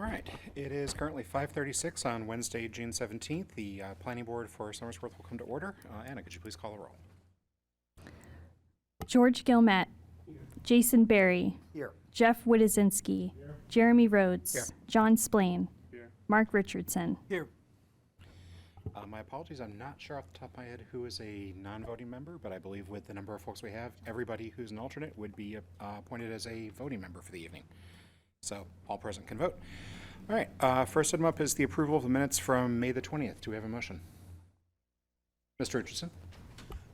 right, it is currently 5:36 on Wednesday, June 17th. The Planning Board for Somersworth will come to order. Anna, could you please call the roll? George Gilmet. Jason Berry. Here. Jeff Wittezinski. Jeremy Rhodes. Here. John Splain. Here. Mark Richardson. Here. My apologies, I'm not sure off the top of my head who is a non-voting member, but I believe with the number of folks we have, everybody who's an alternate would be appointed as a voting member for the evening. So all present can vote. All right, first item up is the approval of the minutes from May the 20th. Do we have a motion? Mr. Richardson?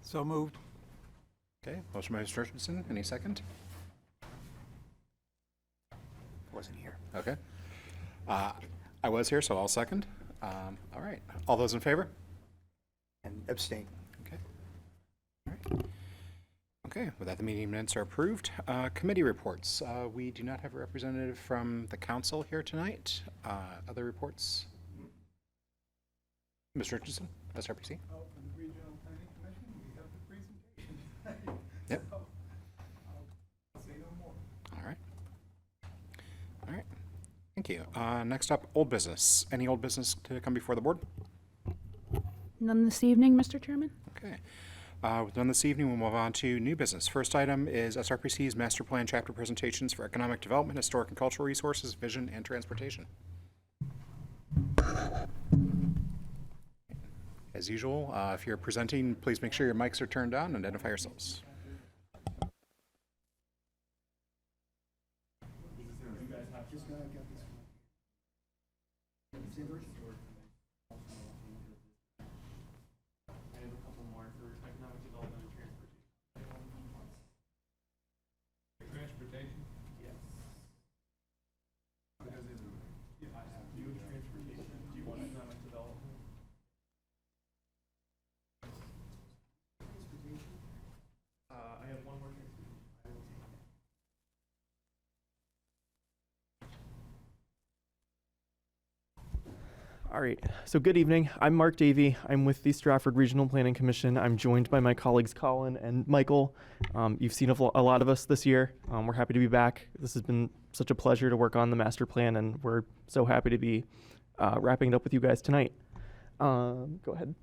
So moved. Okay, motion by Mr. Richardson. Any second? Wasn't here. Okay. I was here, so I'll second. All right, all those in favor? And abstain. Okay. All right. Okay, with that, the meeting minutes are approved. Committee reports. We do not have a representative from the council here tonight. Other reports? Mr. Richardson, SRPC? Oh, from the Regional Planning Commission, we have the presentation. Yep. So, I'll say no more. All right. All right. Thank you. Next up, old business. Any old business to come before the board? None this evening, Mr. Chairman. Okay. With none this evening, we'll move on to new business. First item is SRPC's Master Plan Chapter Presentations for Economic Development, Historic and Cultural Resources, Vision, and Transportation. As usual, if you're presenting, please make sure your mics are turned on and identify yourselves. Transportation? Yes. Because it's, yeah, I have new transportation. Do you want economic development? I have one more transportation. I will take it. All right, so good evening. I'm Mark Davey. I'm with the Stratford Regional Planning Commission. I'm joined by my colleagues Colin and Michael. You've seen a lot of us this year. We're happy to be back. This has been such a pleasure to work on the master plan, and we're so happy to be wrapping it up with you guys tonight. Go ahead.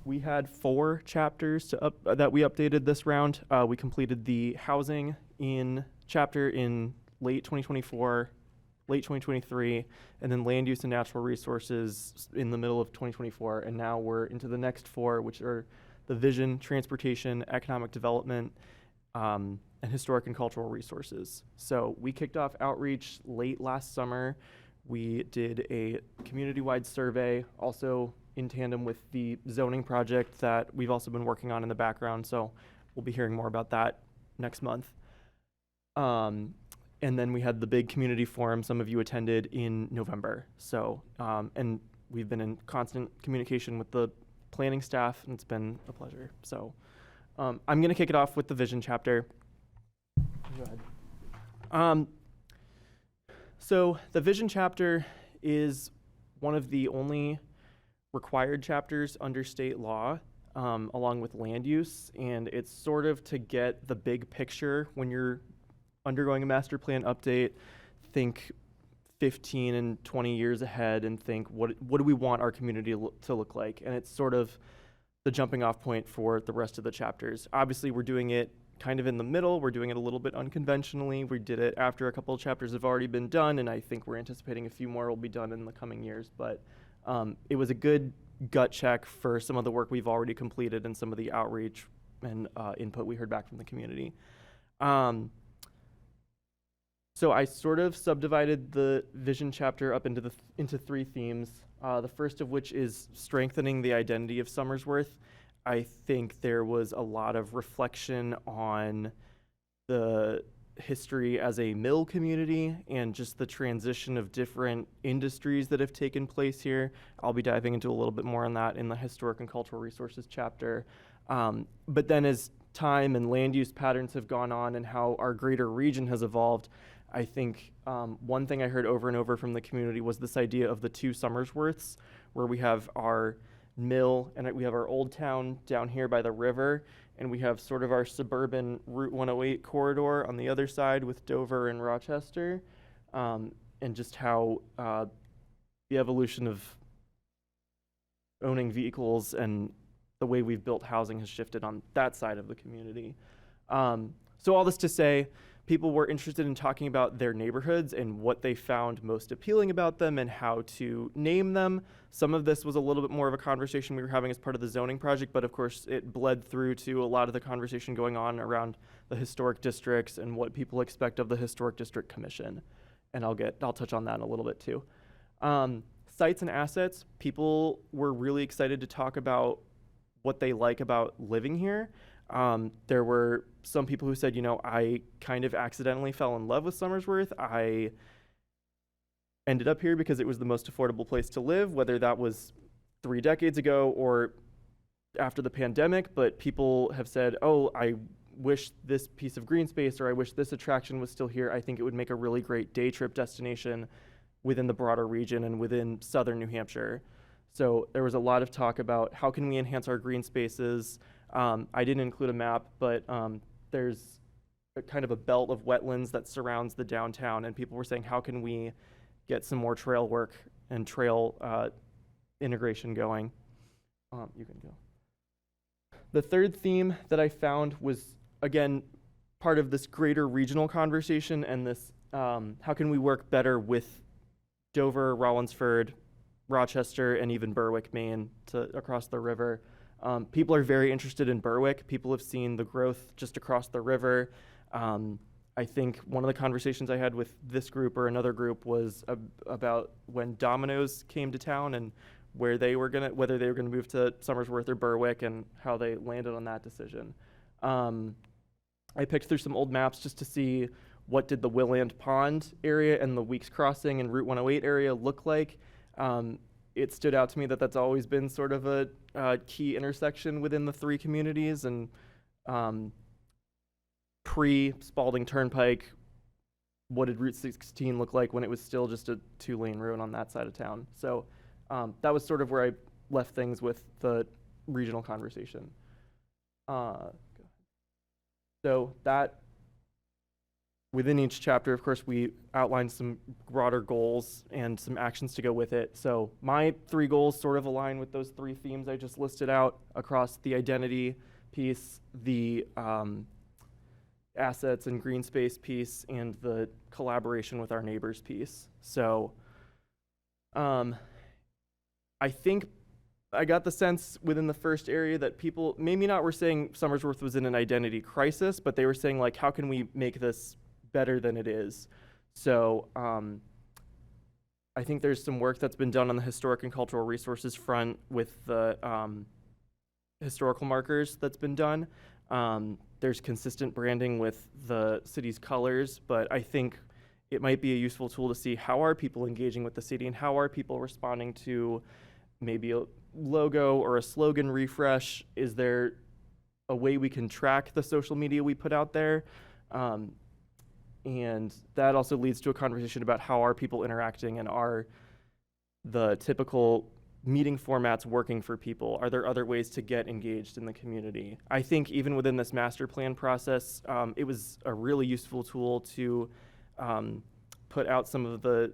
We had 4 chapters that we updated this round. We completed the housing chapter in late 2024, late 2023, and then land use and natural resources in the middle of 2024. And now we're into the next 4, which are the vision, transportation, economic development, and historic and cultural resources. So we kicked off outreach late last summer. We did a community-wide survey, also in tandem with the zoning project that we've also been working on in the background. So we'll be hearing more about that next month. And then we had the big community forum some of you attended in November. So, and we've been in constant communication with the planning staff, and it's been a pleasure. So I'm going to kick it off with the vision chapter. Go ahead. So the vision chapter is one of the only required chapters under state law, along with land use, and it's sort of to get the big picture when you're undergoing a master plan update. Think 15 and 20 years ahead and think, what do we want our community to look like? And it's sort of the jumping off point for the rest of the chapters. Obviously, we're doing it kind of in the middle. We're doing it a little bit unconventionally. We did it after a couple of chapters have already been done, and I think we're anticipating a few more will be done in the coming years. But it was a good gut check for some of the work we've already completed and some of the outreach and input we heard back from the community. So I sort of subdivided the vision chapter up into 3 themes. The first of which is strengthening the identity of Somersworth. I think there was a lot of reflection on the history as a mill community and just the transition of different industries that have taken place here. I'll be diving into a little bit more on that in the historic and cultural resources chapter. But then as time and land use patterns have gone on and how our greater region has evolved, I think one thing I heard over and over from the community was this idea of the 2 Somersworths, where we have our mill and we have our old town down here by the river, and we have sort of our suburban Route 108 corridor on the other side with Dover and Rochester. and just how the evolution of owning vehicles and the way we've built housing has shifted on that side of the community. So all this to say, people were interested in talking about their neighborhoods and what they found most appealing about them and how to name them. Some of this was a little bit more of a conversation we were having as part of the zoning project, but of course it bled through to a lot of the conversation going on around the historic districts and what people expect of the Historic District Commission. And I'll touch on that in a little bit too. Sites and assets, people were really excited to talk about what they like about living here. There were some people who said, I kind of accidentally fell in love with Somersworth. I ended up here because it was the most affordable place to live, whether that was 3 decades ago or after the pandemic. But people have said, I wish this piece of green space, or I wish this attraction was still here. I think it would make a really great day trip destination within the broader region and within southern New Hampshire. So there was a lot of talk about how can we enhance our green spaces. I didn't include a map, but there's a kind of a belt of wetlands that surrounds the downtown, and people were saying, how can we get some more trail work and trail integration going? You can go. The third theme that I found was, again, part of this greater regional conversation and this, how can we work better with Dover, Rollinsford, Rochester, and even Berwick, Maine, across the river. People are very interested in Berwick. People have seen the growth just across the river. I think one of the conversations I had with this group or another group was about when Domino's came to town and whether they were gonna move to Somersworth or Berwick and how they landed on that decision. I picked through some old maps just to see what did the Willand Pond area and the Weeks Crossing and Route 108 area look like. It stood out to me that that's always been sort of a key intersection within the 3 communities, and pre-Spalding Turnpike, what did Route 16 look like when it was still just a 2-lane road on that side of town? So that was sort of where I left things with the regional conversation. So that, within each chapter, of course, we outlined some broader goals and some actions to go with it. So my 3 goals sort of align with those 3 themes I just listed out across the identity piece, the assets and green space piece, and the collaboration with our neighbors piece. So I think I got the sense within the first area that people maybe not were saying Somersworth was in an identity crisis, but they were saying, like, how can we make this better than it is? So I think there's some work that's been done on the historic and cultural resources front with the historical markers that's been done. There's consistent branding with the city's colors, but I think it might be a useful tool to see how are people engaging with the city and how are people responding to maybe a logo or a slogan refresh. Is there a way we can track the social media we put out there? And that also leads to a conversation about how are people interacting and are the typical meeting formats working for people? Are there other ways to get engaged in the community? I think even within this master plan process, it was a really useful tool to put out some of the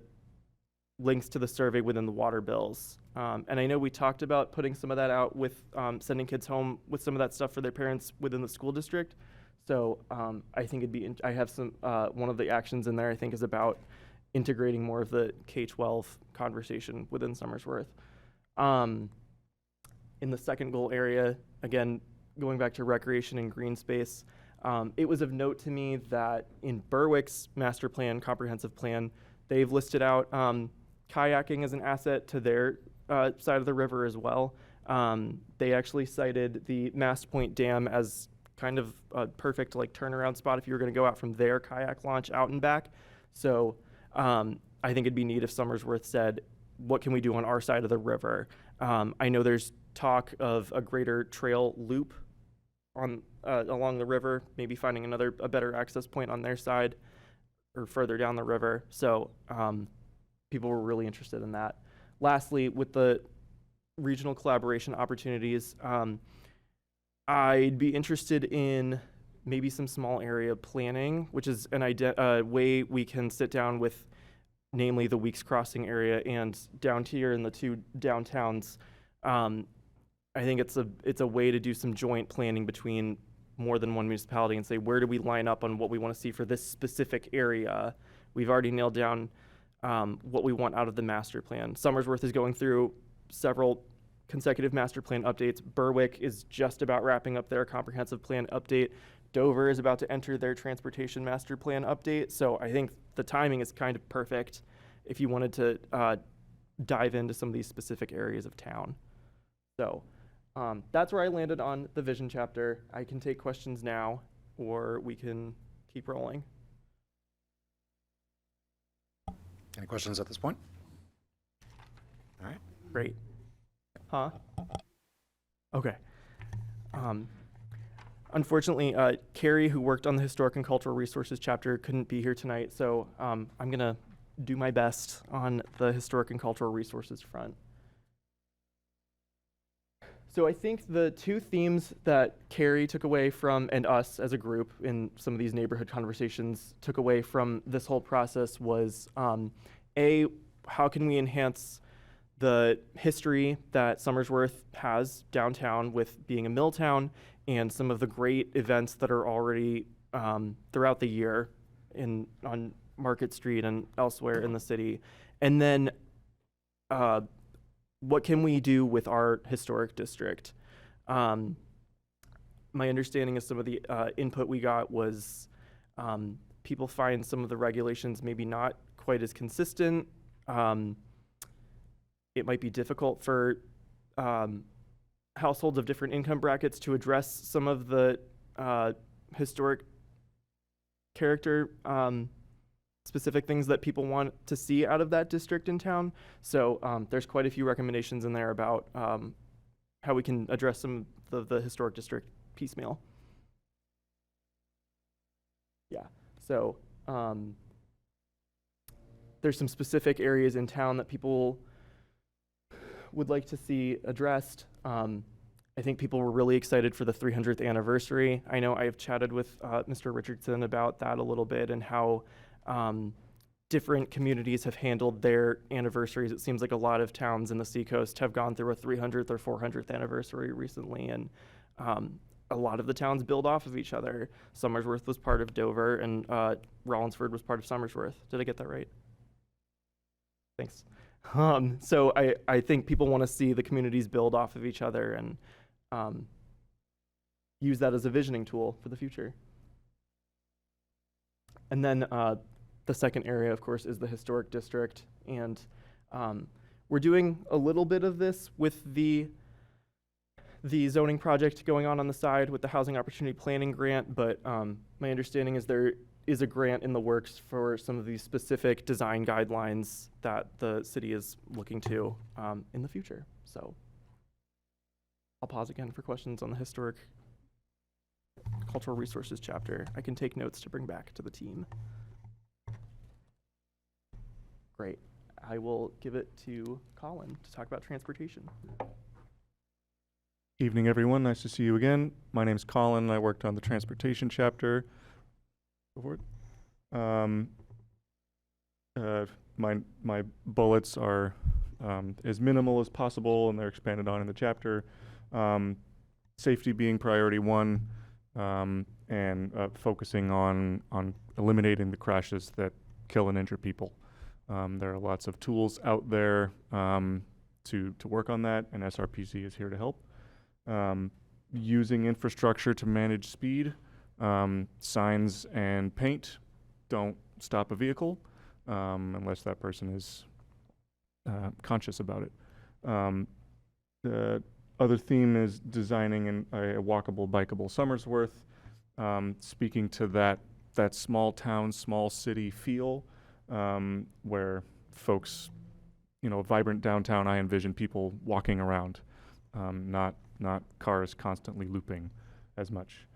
links to the survey within the water bills. And I know we talked about putting some of that out with sending kids home with some of that stuff for their parents within the school district. So I think I have some, one of the actions in there I think is about integrating more of the K-12 conversation within Somersworth. In the second goal area, again, going back to recreation and green space, it was of note to me that in Berwick's master plan, comprehensive plan, they've listed out kayaking as an asset to their side of the river as well. They actually cited the Mast Point Dam as kind of a perfect turnaround spot if you were going to go out from their kayak launch out and back. So I think it'd be neat if Somersworth said, what can we do on our side of the river? I know there's talk of a greater trail loop on along the river, maybe finding a better access point on their side or further down the river. So people were really interested in that. Lastly, with the regional collaboration opportunities, I'd be interested in maybe some small area planning, which is a way we can sit down with namely the Weeks Crossing area and down here in the two downtowns. I think it's a way to do some joint planning between more than one municipality and say, where do we line up on what we want to see for this specific area? We've already nailed down what we want out of the master plan. Somersworth is going through several consecutive master plan updates. Berwick is just about wrapping up their comprehensive plan update. Dover is about to enter their transportation master plan update. So I think the timing is kind of perfect if you wanted to dive into some of these specific areas of town. So that's where I landed on the vision chapter. I can take questions now, or we can keep rolling. Any questions at this point? All right. Great. Huh? Okay. Unfortunately, Carrie, who worked on the Historic and Cultural Resources chapter, couldn't be here tonight, so I'm going to do my best on the Historic and Cultural Resources front. So I think the two themes that Carrie took away from, and us as a group in some of these neighborhood conversations took away from this whole process was, A, how can we enhance the history that Somersworth has downtown with being a mill town and some of the great events that are already throughout the year on Market Street and elsewhere in the city. And then what can we do with our historic district? My understanding is some of the input we got was people find some of the regulations maybe not quite as consistent. It might be difficult for households of different income brackets to address some of the historic character specific things that people want to see out of that district in town. So there's quite a few recommendations in there about how we can address some of the historic district piecemeal. Yeah, so there's some specific areas in town that people would like to see addressed. I think people were really excited for the 300th anniversary. I know I have chatted with Mr. Richardson about that a little bit and how different communities have handled their anniversaries. It seems like a lot of towns in the Seacoast have gone through a 300th or 400th anniversary recently, and a lot of the towns build off of each other. Somersworth was part of Dover, and Rollinsford was part of Somersworth. Did I get that right? Thanks. So I think people want to see the communities build off of each other and use that as a visioning tool for the future. And then the second area, of course, is the historic district. And we're doing a little bit of this with the zoning project going on the side with the Housing Opportunity Planning Grant, but my understanding is there is a grant in the works for some of these specific design guidelines that the city is looking to in the future. So I'll pause again for questions on the Historic Cultural Resources chapter. I can take notes to bring back to the team. Great. I will give it to Colin to talk about transportation. Evening, everyone. Nice to see you again. My name's Colin. I worked on the transportation chapter. Go for it. My bullets are as minimal as possible, and they're expanded on in the chapter. Safety being priority one, and focusing on eliminating the crashes that kill and injure people. There are lots of tools out there to work on that, and SRPC is here to help. Using infrastructure to manage speed. Signs and paint don't stop a vehicle unless that person is conscious about it. The other theme is designing a walkable, bikeable Somersworth, speaking to that small town, small city feel where folks, a vibrant downtown, I envision people walking around, not cars constantly looping as much.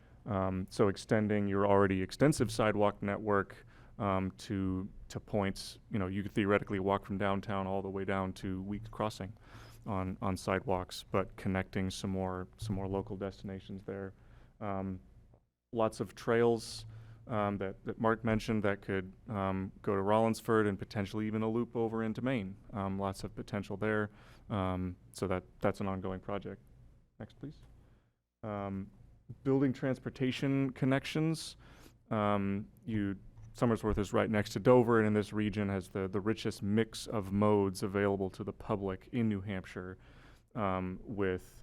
So extending your already extensive sidewalk network to points, you could theoretically walk from downtown all the way down to Weeks Crossing on sidewalks, but connecting some more local destinations there. Lots of trails that Mark mentioned that could go to Rollinsford and potentially even a loop over into Maine. Lots of potential there. So that's an ongoing project. Next, please. Building transportation connections. Somersworth is right next to Dover, and in this region has the richest mix of modes available to the public in New Hampshire, with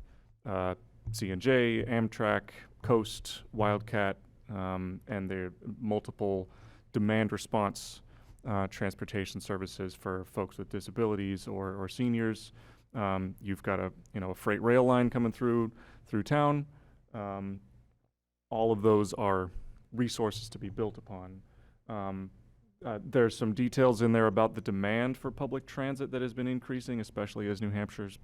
C&J, Amtrak, Coast, Wildcat, and there are multiple demand response transportation services for folks with disabilities or seniors. You've got a freight rail line coming through town. All of those are resources to be built upon. There's some details in there about the demand for public transit that has been increasing, especially as New Hampshire's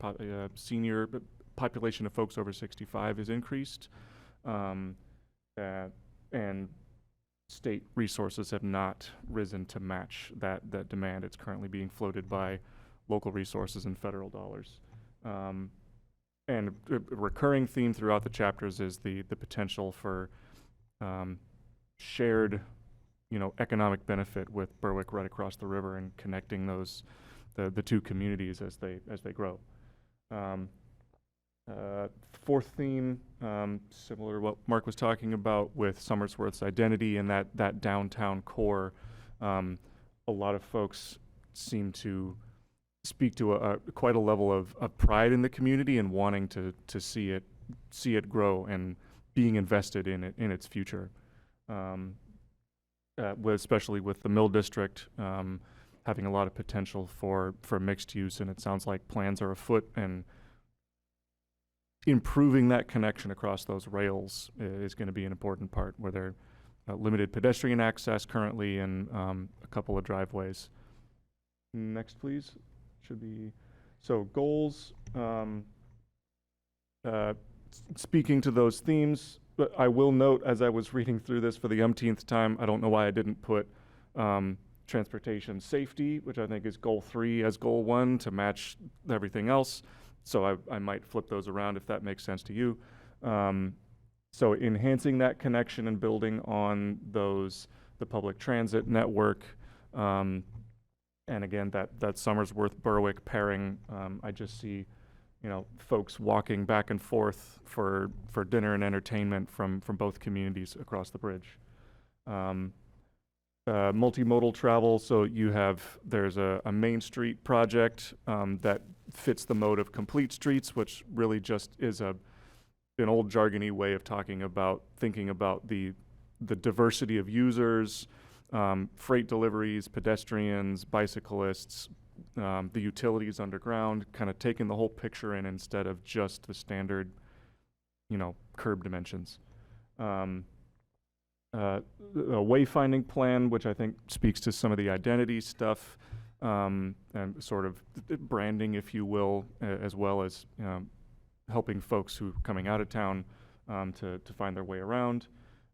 senior population of folks over 65 is increased. And state resources have not risen to match that demand. It's currently being floated by local resources and federal dollars. And a recurring theme throughout the chapters is the potential for shared, economic benefit with Berwick right across the river and connecting the two communities as they grow. Fourth theme, similar to what Mark was talking about with Somersworth's identity and that downtown core. A lot of folks seem to speak to quite a level of pride in the community and wanting to see it grow and being invested in its future. Especially with the Mill District having a lot of potential for mixed use, and it sounds like plans are afoot, and improving that connection across those rails is going to be an important part, where there are limited pedestrian access currently and a couple of driveways. Next, please. Should be, so goals. Speaking to those themes, but I will note, as I was reading through this for the umpteenth time, I don't know why I didn't put transportation safety, which I think is goal 3, as goal 1 to match everything else. So I might flip those around if that makes sense to you. So enhancing that connection and building on the public transit network, and again, that Somersworth Berwick pairing, I just see, folks walking back and forth for dinner and entertainment from both communities across the bridge. Multimodal travel, so there's a Main Street project that fits the mode of complete streets, which really just is an old jargony way of thinking about the diversity of users, freight deliveries, pedestrians, bicyclists, the utilities underground, kind of taking the whole picture in instead of just the standard, curb dimensions. A wayfinding plan, which I think speaks to some of the identity stuff, and sort of branding, if you will, as well as helping folks who are coming out of town to find their way around.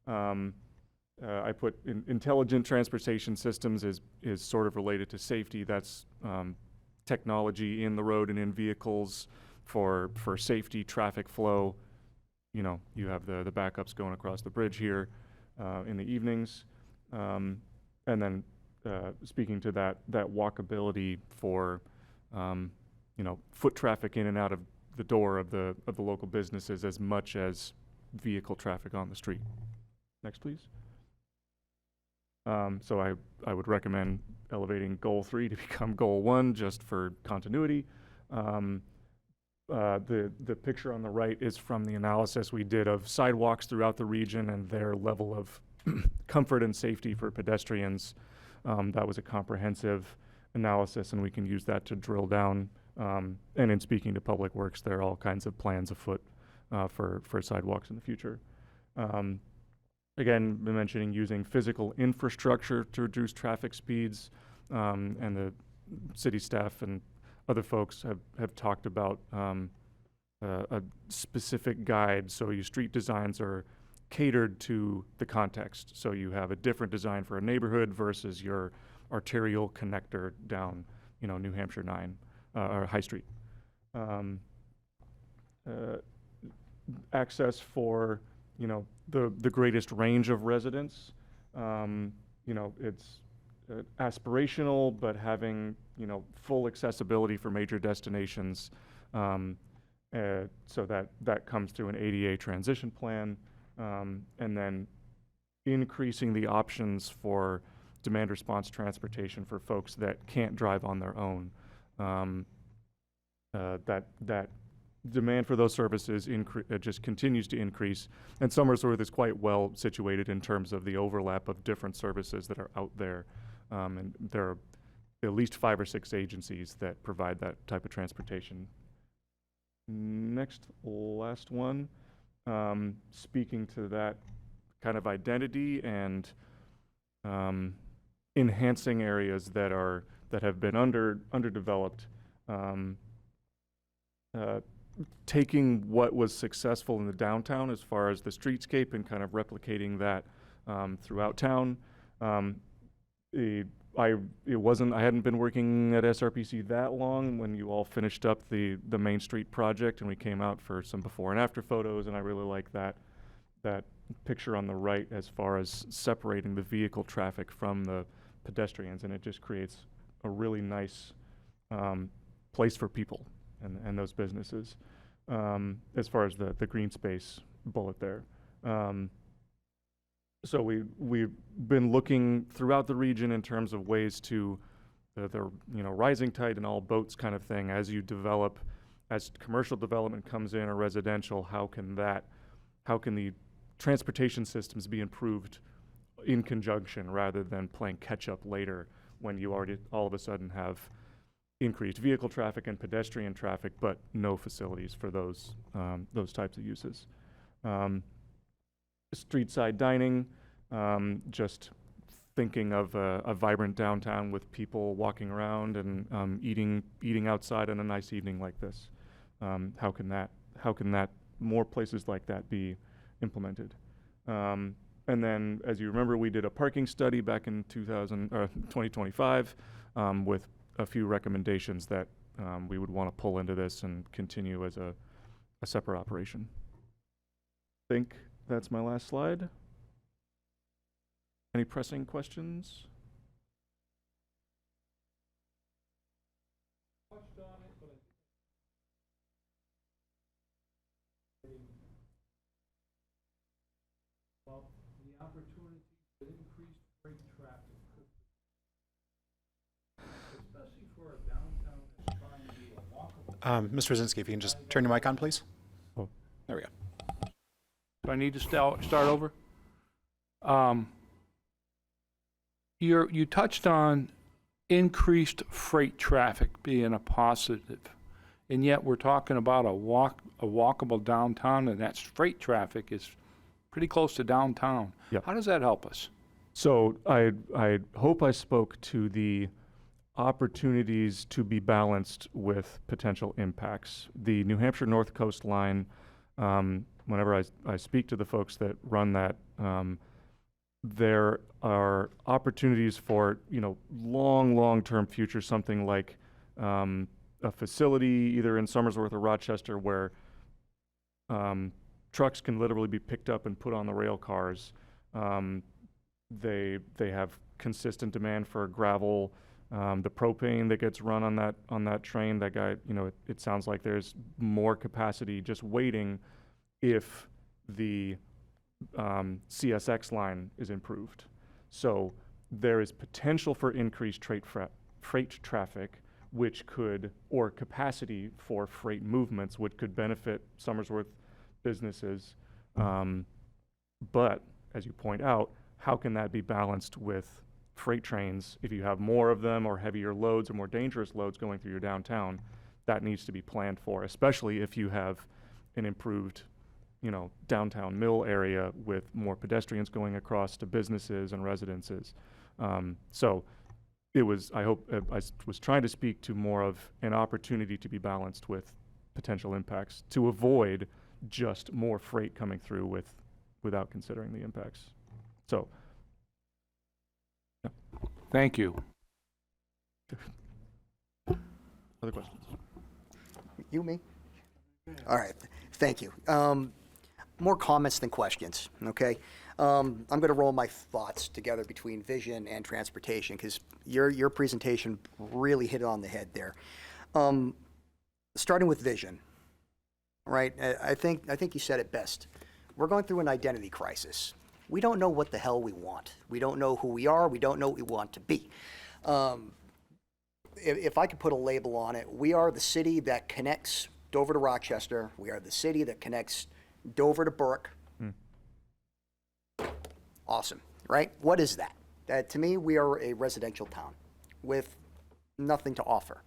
I put intelligent transportation systems is sort of related to safety. That's technology in the road and in vehicles for safety, traffic flow. You have the backups going across the bridge here in the evenings, and then speaking to that walkability for foot traffic in and out of the door of the local businesses as much as vehicle traffic on the street. Next, please. So I would recommend elevating goal 3 to become goal 1 just for continuity. The picture on the right is from the analysis we did of sidewalks throughout the region and their level of comfort and safety for pedestrians. That was a comprehensive analysis, and we can use that to drill down. And in speaking to Public Works, there are all kinds of plans afoot for sidewalks in the future. Again, been mentioning using physical infrastructure to reduce traffic speeds, and the city staff and other folks have talked about a specific guide. So your street designs are catered to the context. So you have a different design for a neighborhood versus your arterial connector down, New Hampshire 9 or High Street. Access for the greatest range of residents. It's aspirational, but having, full accessibility for major destinations. So that comes through an ADA transition plan, and then increasing the options for demand response transportation for folks that can't drive on their own. That demand for those services just continues to increase, and Somersworth is quite well situated in terms of the overlap of different services that are out there, and there are at least 5 or 6 agencies that provide that type of transportation. Last one, speaking to that kind of identity and enhancing areas that have been underdeveloped. Taking what was successful in the downtown as far as the streetscape and kind of replicating that throughout town. I hadn't been working at SRPC that long when you all finished up the Main Street project, and we came out for some before and after photos, and I really like that picture on the right as far as separating the vehicle traffic from the pedestrians, and it just creates a really nice place for people and those businesses, as far as the green space bullet there. So we've been looking throughout the region in terms of ways to the rising tide in all boats kind of thing. As you develop, as commercial development comes in or residential, how can the transportation systems be improved in conjunction rather than playing catch up later when you already all of a sudden have increased vehicle traffic and pedestrian traffic, but no facilities for those types of uses. Street side dining, just thinking of a vibrant downtown with people walking around and eating outside on a nice evening like this. How can that more places like that be implemented? And then, as you remember, we did a parking study back in 2025 with a few recommendations that we would want to pull into this and continue as a separate operation. I think that's my last slide. Any pressing questions? Well, the opportunity to increase freight traffic, especially for a downtown that's trying to be a walkable. Mr. Brzezinski, if you can just turn your mic on, please. Oh. There we go. Do I need to start over? You touched on increased freight traffic being a positive, and yet we're talking about a walkable downtown, and that freight traffic is pretty close to downtown. Yep. How does that help us? So I hope I spoke to the opportunities to be balanced with potential impacts. The New Hampshire North Coast line, whenever I speak to the folks that run that, there are opportunities for long-term future, something like a facility either in Somersworth or Rochester where trucks can literally be picked up and put on the rail cars. They have consistent demand for gravel. The propane that gets run on that train, that guy, it sounds like there's more capacity just waiting if the CSX line is improved. So there is potential for increased freight traffic, which could, or capacity for freight movements, which could benefit Somersworth businesses. But as you point out, how can that be balanced with freight trains? If you have more of them or heavier loads or more dangerous loads going through your downtown, that needs to be planned for, especially if you have an improved downtown mill area with more pedestrians going across to businesses and residences. So I was trying to speak to more of an opportunity to be balanced with potential impacts to avoid just more freight coming through without considering the impacts. So, yeah. Thank you. Other questions? You, me? All right, thank you. more comments than questions, okay? I'm going to roll my thoughts together between vision and transportation because your presentation really hit it on the head there. Starting with vision, right? I think you said it best. We're going through an identity crisis. We don't know what the hell we want. We don't know who we are. We don't know what we want to be. If I could put a label on it, we are the city that connects Dover to Rochester. We are the city that connects Dover to Berwick. Awesome, right? What is that? To me, we are a residential town with nothing to offer.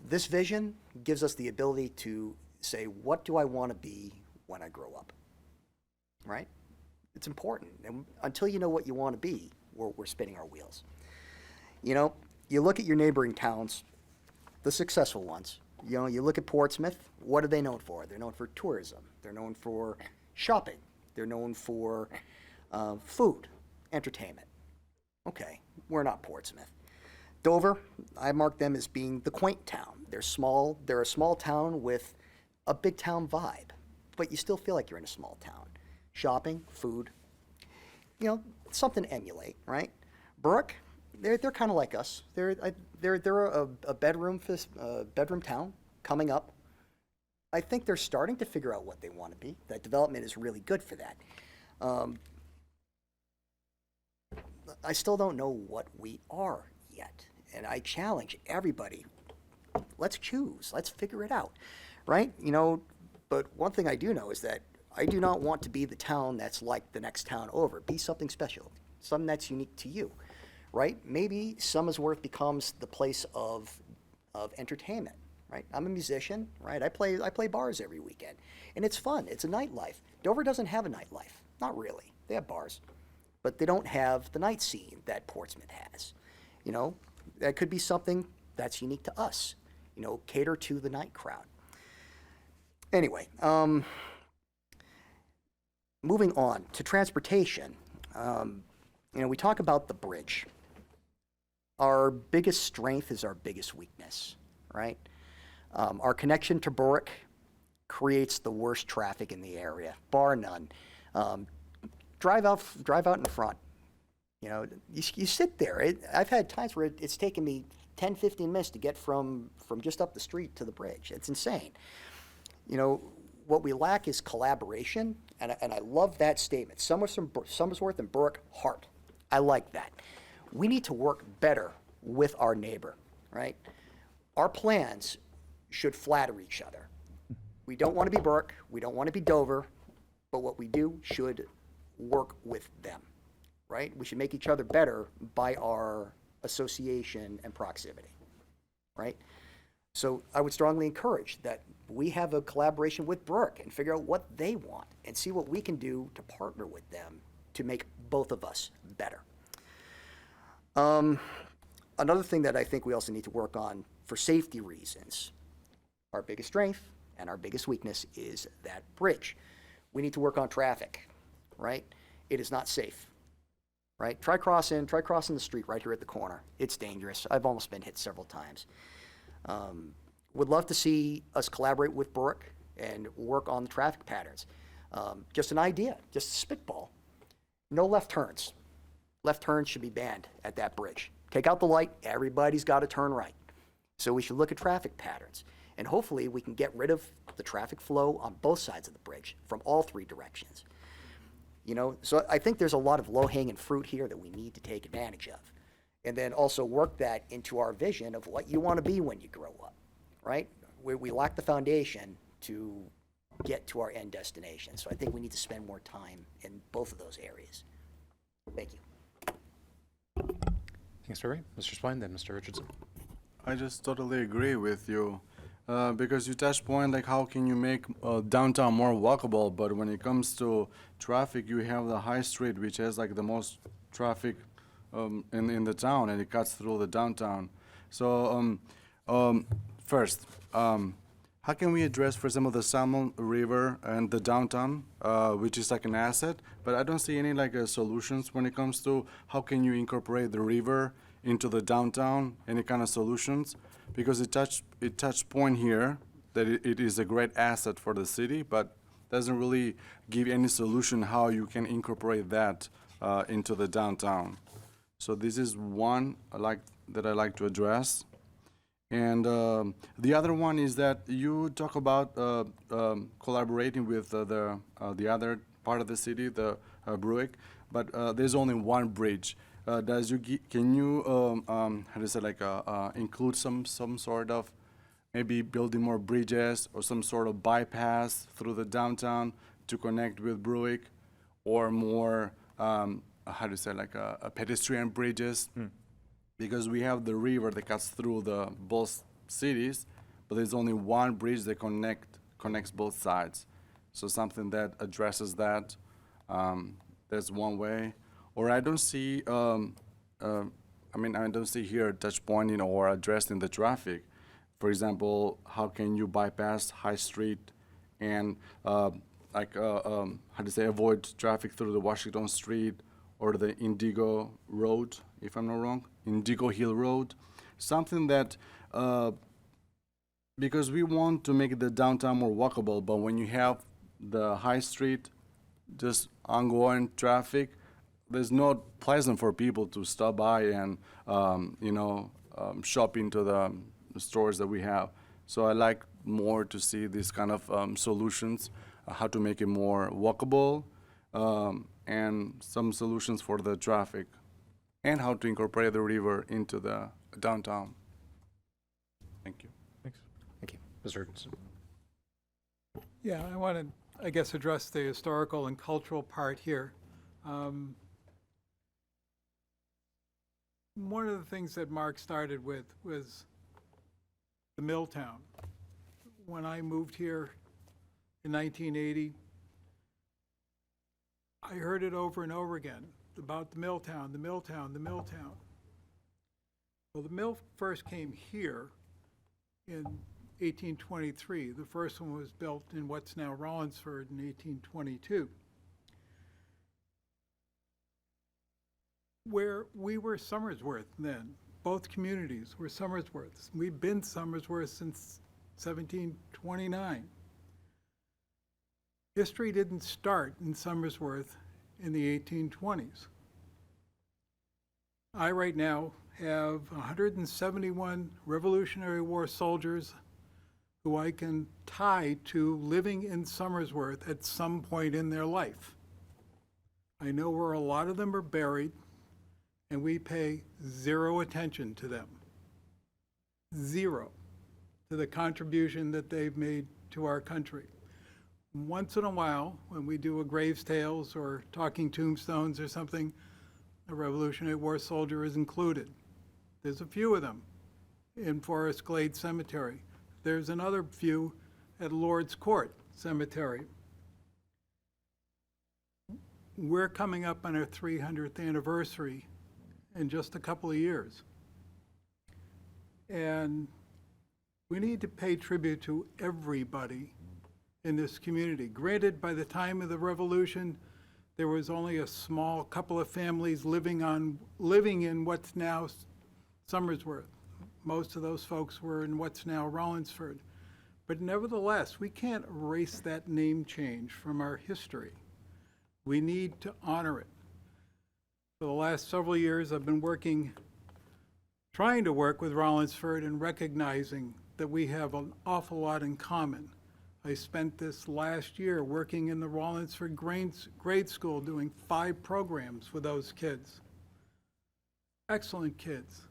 This vision gives us the ability to say, what do I want to be when I grow up, right? It's important. And until you know what you want to be, we're spinning our wheels. You know, you look at your neighboring towns, the successful ones. You know, you look at Portsmouth, what are they known for? They're known for tourism. They're known for shopping. They're known for food, entertainment. Okay, we're not Portsmouth. Dover, I mark them as being the quaint town. They're small. They're a small town with a big town vibe, but you still feel like you're in a small town. Shopping, food, you know, something to emulate, right? Berwick, they're kind of like us. They're a bedroom town coming up. I think they're starting to figure out what they want to be. That development is really good for that. I still don't know what we are yet, and I challenge everybody. Let's choose. Let's figure it out, right? You know, but one thing I do know is that I do not want to be the town that's like the next town over. Be something special, something that's unique to you, right? Maybe Somersworth becomes the place of entertainment, right? I'm a musician, right? I play bars every weekend, and it's fun. It's a nightlife. Dover doesn't have a nightlife, not really. They have bars, but they don't have the night scene that Portsmouth has. You know, that could be something that's unique to us. You know, cater to the night crowd. Anyway, moving on to transportation. You know, we talk about the bridge. Our biggest strength is our biggest weakness, right? Our connection to Berwick creates the worst traffic in the area, bar none. Drive out in front. You know, you sit there. I've had times where it's taken me 10, 15 minutes to get from just up the street to the bridge. It's insane. You know, what we lack is collaboration, and I love that statement. Somersworth and Berwick, heart. I like that. We need to work better with our neighbor, right? Our plans should flatter each other. We don't want to be Berwick, we don't want to be Dover, but what we do should work with them, right? We should make each other better by our association and proximity, right? So I would strongly encourage that we have a collaboration with Berwick and figure out what they want and see what we can do to partner with them to make both of us better. Another thing that I think we also need to work on for safety reasons, our biggest strength and our biggest weakness is that bridge. We need to work on traffic, right? It is not safe, right? Try crossing the street right here at the corner. It's dangerous. I've almost been hit several times. Would love to see us collaborate with Berwick and work on the traffic patterns. Just an idea, just a spitball. No left turns. Left turns should be banned at that bridge. Take out the light, everybody's got to turn right. So we should look at traffic patterns. And hopefully we can get rid of the traffic flow on both sides of the bridge from all three directions. You know, so I think there's a lot of low-hanging fruit here that we need to take advantage of. And then also work that into our vision of what you want to be when you grow up, right? We lack the foundation to get to our end destination. So I think we need to spend more time in both of those areas. Thank you. Thanks, Terry. Mr. Spine, then Mr. Richardson. I just totally agree with you because you touched point like how can you make downtown more walkable, but when it comes to traffic, you have the high street, which has like the most traffic in the town, and it cuts through the downtown. So first, how can we address, for example, the Salmon River and the downtown, which is like an asset, but I don't see any like solutions when it comes to how can you incorporate the river into the downtown, any kind of solutions, because it touched point here that it is a great asset for the city, but doesn't really give any solution how you can incorporate that into the downtown. So this is one that I like to address. And the other one is that you talk about collaborating with the other part of the city, the Bruick, but there's only one bridge. Can you how to say, like include some sort of maybe building more bridges or some sort of bypass through the downtown to connect with Bruick, or more how to say, like a pedestrian bridges? Because we have the river that cuts through both cities, but there's only one bridge that connects both sides. So something that addresses that, that's one way. Or I don't see, I don't see here touch pointing or addressing the traffic. For example, how can you bypass High Street and how to say, avoid traffic through the Washington Street or the Indigo Road, if I'm not wrong, Indigo Hill Road, something that, because we want to make the downtown more walkable, but when you have the High Street, just ongoing traffic, there's not pleasant for people to stop by and, shop into the stores that we have. So I like more to see these kind of solutions, how to make it more walkable, and some solutions for the traffic, and how to incorporate the river into the downtown. Thank you. Thanks. Thank you. Mr. Richardson. Yeah, I want to, I guess, address the historical and cultural part here. One of the things that Mark started with was the Milltown. When I moved here in 1980, I heard it over and over again about the Milltown, the Milltown, the Milltown. Well, the mill first came here in 1823. The first one was built in what's now Rollinsford in 1822. Where we were Somersworth then. Both communities were Somersworths. We've been Somersworth since 1729. History didn't start in Somersworth in the 1820s. I right now have 171 Revolutionary War soldiers who I can tie to living in Somersworth at some point in their life. I know where a lot of them are buried, and we pay zero attention to them. Zero to the contribution that they've made to our country. Once in a while, when we do a Graves Tales or Talking Tombstones or something, a Revolutionary War soldier is included. There's a few of them in Forest Glade Cemetery. There's another few at Lord's Court Cemetery. We're coming up on our 300th anniversary in just a couple of years. And we need to pay tribute to everybody in this community. Granted, by the time of the Revolution, there was only a small couple of families living in what's now Somersworth. Most of those folks were in what's now Rollinsford. But nevertheless, we can't erase that name change from our history. We need to honor it. For the last several years, I've been trying to work with Rollinsford and recognizing that we have an awful lot in common. I spent this last year working in the Rollinsford grade school doing 5 programs with those kids. Excellent kids.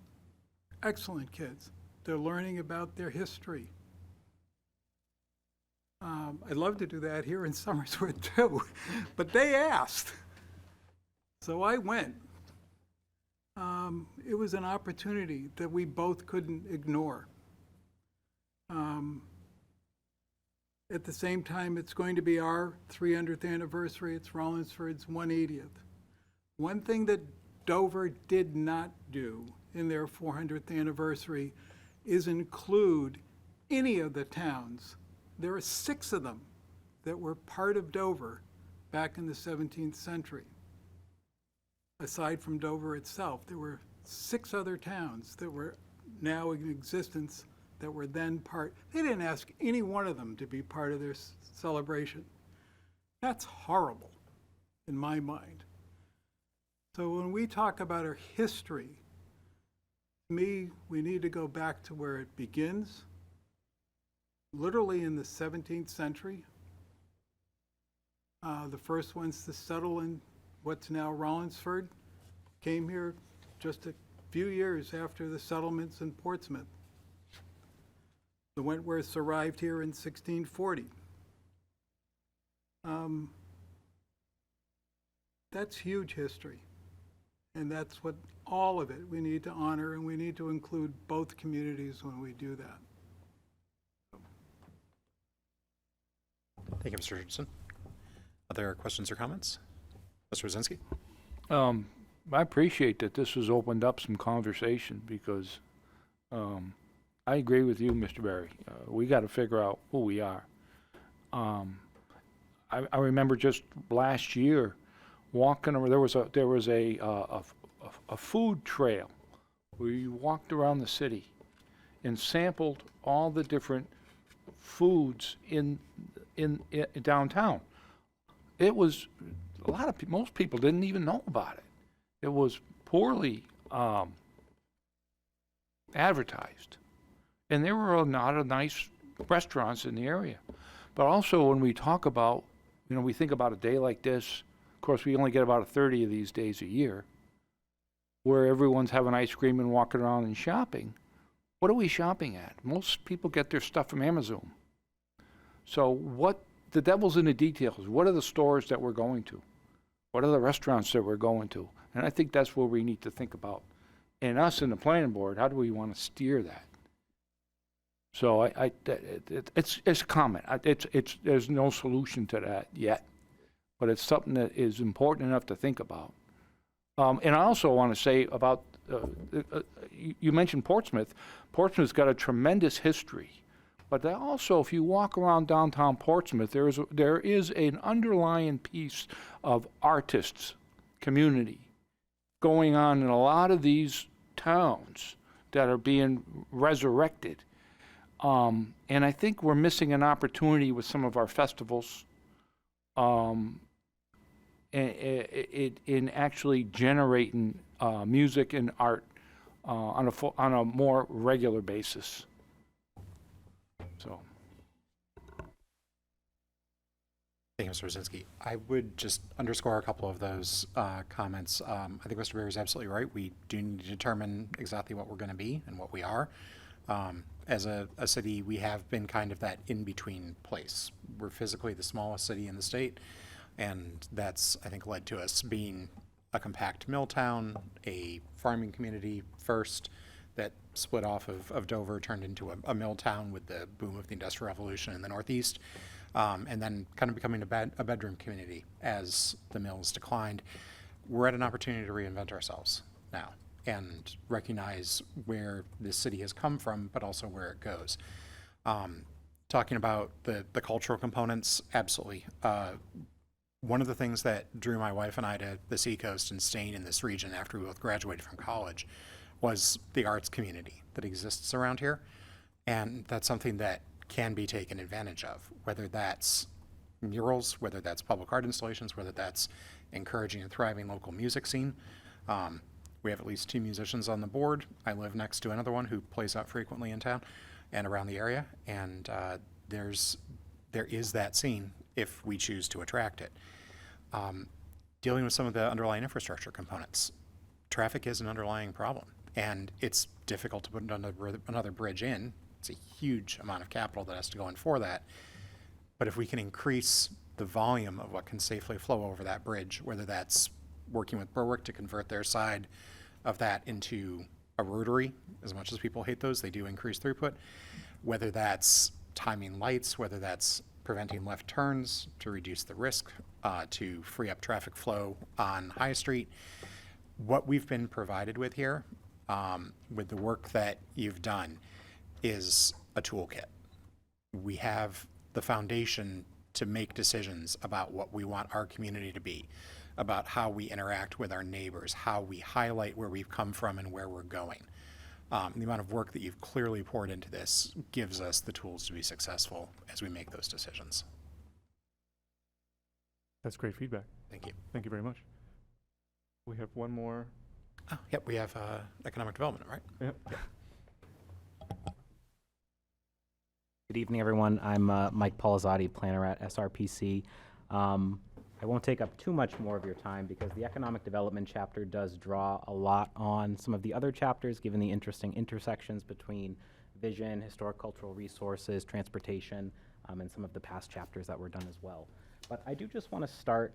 Excellent kids. They're learning about their history. I'd love to do that here in Somersworth too, but they asked. So I went. It was an opportunity that we both couldn't ignore. At the same time, it's going to be our 300th anniversary. It's Rollinsford's 180th. One thing that Dover did not do in their 400th anniversary is include any of the towns. There are 6 of them that were part of Dover back in the 17th century. Aside from Dover itself, there were 6 other towns that were now in existence that were then part. They didn't ask any one of them to be part of their celebration. That's horrible in my mind. So when we talk about our history, to me, we need to go back to where it begins, literally in the 17th century. The first ones to settle in what's now Rollinsford came here just a few years after the settlements in Portsmouth. The Wentworths arrived here in 1640. That's huge history. And that's what all of it we need to honor, and we need to include both communities when we do that. Thank you, Mr. Richardson. Other questions or comments? Mr. Wazinski? I appreciate that this has opened up some conversation because I agree with you, Mr. Berry. We got to figure out who we are. I remember just last year walking over. There was a food trail where you walked around the city and sampled all the different foods in downtown. It was most people didn't even know about it. It was poorly advertised, and there were a lot of nice restaurants in the area. But also, when we talk about, we think about a day like this. Of course, we only get about 30 of these days a year, where everyone's having ice cream and walking around and shopping. What are we shopping at? Most people get their stuff from Amazon. So the devil's in the details. What are the stores that we're going to? What are the restaurants that we're going to? And I think that's where we need to think about. And us in the planning board, how do we want to steer that? So it's a comment. There's no solution to that yet, but it's something that is important enough to think about. And I also want to say about, you mentioned Portsmouth. Portsmouth's got a tremendous history. But also, if you walk around downtown Portsmouth, there is an underlying piece of artists, community, going on in a lot of these towns that are being resurrected. And I think we're missing an opportunity with some of our festivals in actually generating music and art on a more regular basis. So. Thank you, Mr. Wazinski. I would just underscore a couple of those comments. I think Mr. Berry is absolutely right. We do need to determine exactly what we're going to be and what we are. As a city, we have been kind of that in-between place. We're physically the smallest city in the state, and that's, I think, led to us being a compact mill town, a farming community first, that split off of Dover, turned into a mill town with the boom of the Industrial Revolution in the Northeast, and then kind of becoming a bedroom community as the mills declined. We're at an opportunity to reinvent ourselves now and recognize where this city has come from, but also where it goes. Talking about the cultural components, absolutely. One of the things that drew my wife and I to the Seacoast and staying in this region after we both graduated from college was the arts community that exists around here. And that's something that can be taken advantage of, whether that's murals, whether that's public art installations, whether that's encouraging a thriving local music scene. We have at least 2 musicians on the board. I live next to another one who plays out frequently in town and around the area. And there is that scene if we choose to attract it. Dealing with some of the underlying infrastructure components. Traffic is an underlying problem, and it's difficult to put another bridge in. It's a huge amount of capital that has to go in for that. But if we can increase the volume of what can safely flow over that bridge, whether that's working with Berwick to convert their side of that into a rotary, as much as people hate those, they do increase throughput, whether that's timing lights, whether that's preventing left turns to reduce the risk, to free up traffic flow on High Street. What we've been provided with here, with the work that you've done, is a toolkit. We have the foundation to make decisions about what we want our community to be, about how we interact with our neighbors, how we highlight where we've come from and where we're going. The amount of work that you've clearly poured into this gives us the tools to be successful as we make those decisions. That's great feedback. Thank you. Thank you very much. We have one more. Oh, yep, we have economic development, right? Yep. Good evening, everyone. I'm Mike Polizzotti, planner at SRPC. I won't take up too much more of your time because the economic development chapter does draw a lot on some of the other chapters, given the interesting intersections between vision, historic cultural resources, transportation, and some of the past chapters that were done as well. But I do just want to start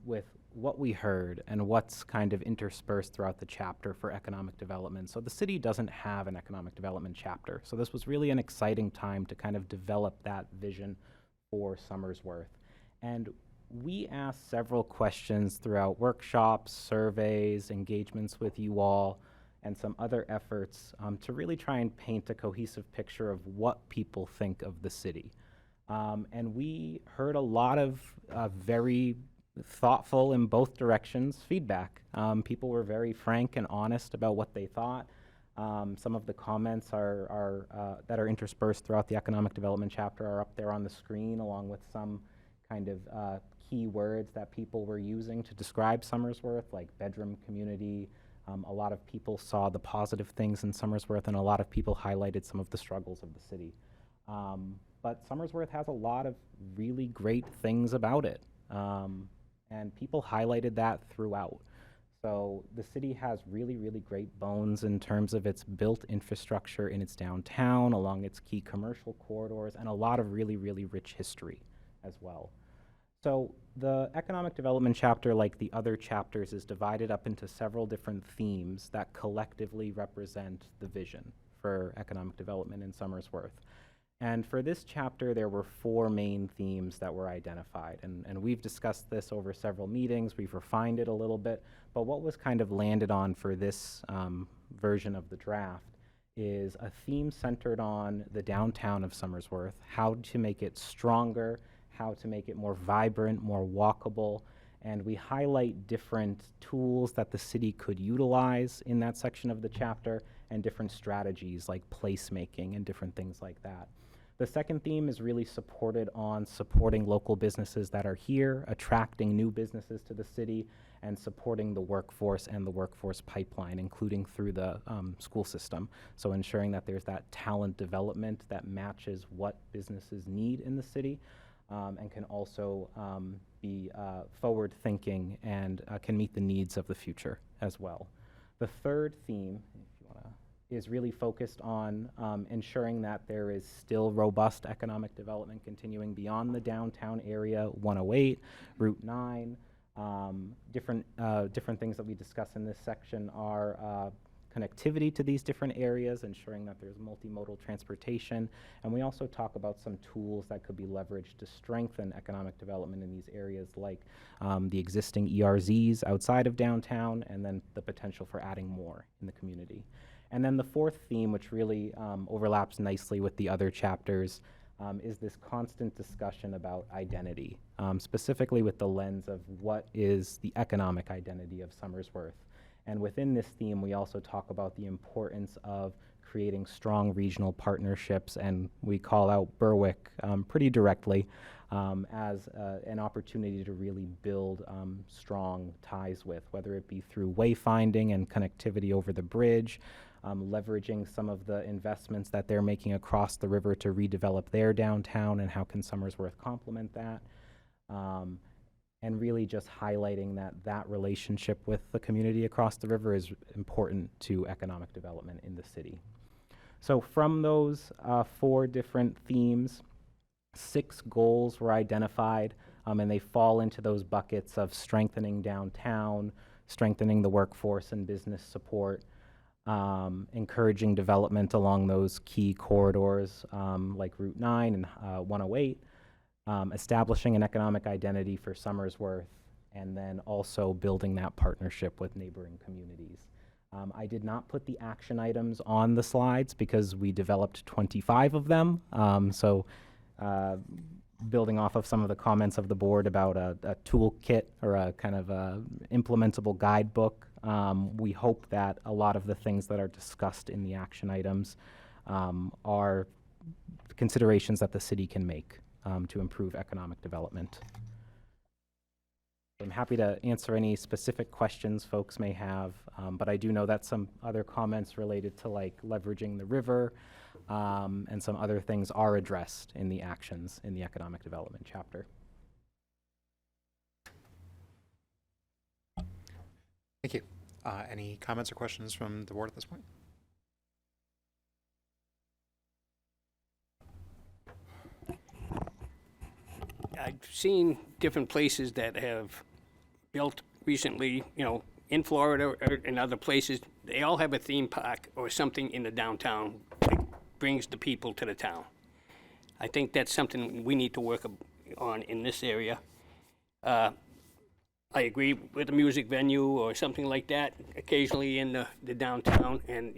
with what we heard and what's kind of interspersed throughout the chapter for economic development. So the city doesn't have an economic development chapter. So this was really an exciting time to kind of develop that vision for Somersworth. And we asked several questions throughout workshops, surveys, engagements with you all, and some other efforts to really try and paint a cohesive picture of what people think of the city. And we heard a lot of very thoughtful in both directions feedback. People were very frank and honest about what they thought. Some of the comments that are interspersed throughout the economic development chapter are up there on the screen, along with some kind of key words that people were using to describe Somersworth, like bedroom community. A lot of people saw the positive things in Somersworth, and a lot of people highlighted some of the struggles of the city. But Somersworth has a lot of really great things about it, and people highlighted that throughout. So the city has really, really great bones in terms of its built infrastructure in its downtown, along its key commercial corridors, and a lot of really, really rich history as well. So the economic development chapter, like the other chapters, is divided up into several different themes that collectively represent the vision for economic development in Somersworth. And for this chapter, there were 4 main themes that were identified. And we've discussed this over several meetings. We've refined it a little bit. But what was kind of landed on for this version of the draft is a theme centered on the downtown of Somersworth, how to make it stronger, how to make it more vibrant, more walkable. And we highlight different tools that the city could utilize in that section of the chapter and different strategies like placemaking and different things like that. The second theme is really supported on supporting local businesses that are here, attracting new businesses to the city, and supporting the workforce and the workforce pipeline, including through the school system. So ensuring that there's that talent development that matches what businesses need in the city, and can also be forward-thinking and can meet the needs of the future as well. The third theme, is really focused on ensuring that there is still robust economic development continuing beyond the downtown area, 108, Route 9. Different things that we discuss in this section are connectivity to these different areas, ensuring that there's multimodal transportation. And we also talk about some tools that could be leveraged to strengthen economic development in these areas, like the existing ERZs outside of downtown, and then the potential for adding more in the community. And then the fourth theme, which really overlaps nicely with the other chapters, is this constant discussion about identity, specifically with the lens of what is the economic identity of Somersworth. And within this theme, we also talk about the importance of creating strong regional partnerships, and we call out Berwick pretty directly as an opportunity to really build strong ties with, whether it be through wayfinding and connectivity over the bridge, leveraging some of the investments that they're making across the river to redevelop their downtown, and how can Somersworth complement that, and really just highlighting that relationship with the community across the river is important to economic development in the city. So from those 4 different themes, 6 goals were identified, and they fall into those buckets of strengthening downtown, strengthening the workforce and business support, encouraging development along those key corridors like Route 9 and 108, establishing an economic identity for Somersworth, and then also building that partnership with neighboring communities. I did not put the action items on the slides because we developed 25 of them. Building off of some of the comments of the board about a toolkit or a kind of a implementable guidebook, we hope that a lot of the things that are discussed in the action items are considerations that the city can make to improve economic development. I'm happy to answer any specific questions folks may have, but I do know that some other comments related to like leveraging the river and some other things are addressed in the actions in the economic development chapter. Thank you. Any comments or questions from the board at this point? I've seen different places that have built recently, in Florida or in other places. They all have a theme park or something in the downtown that brings the people to the town. I think that's something we need to work on in this area. I agree with a music venue or something like that occasionally in the downtown, and,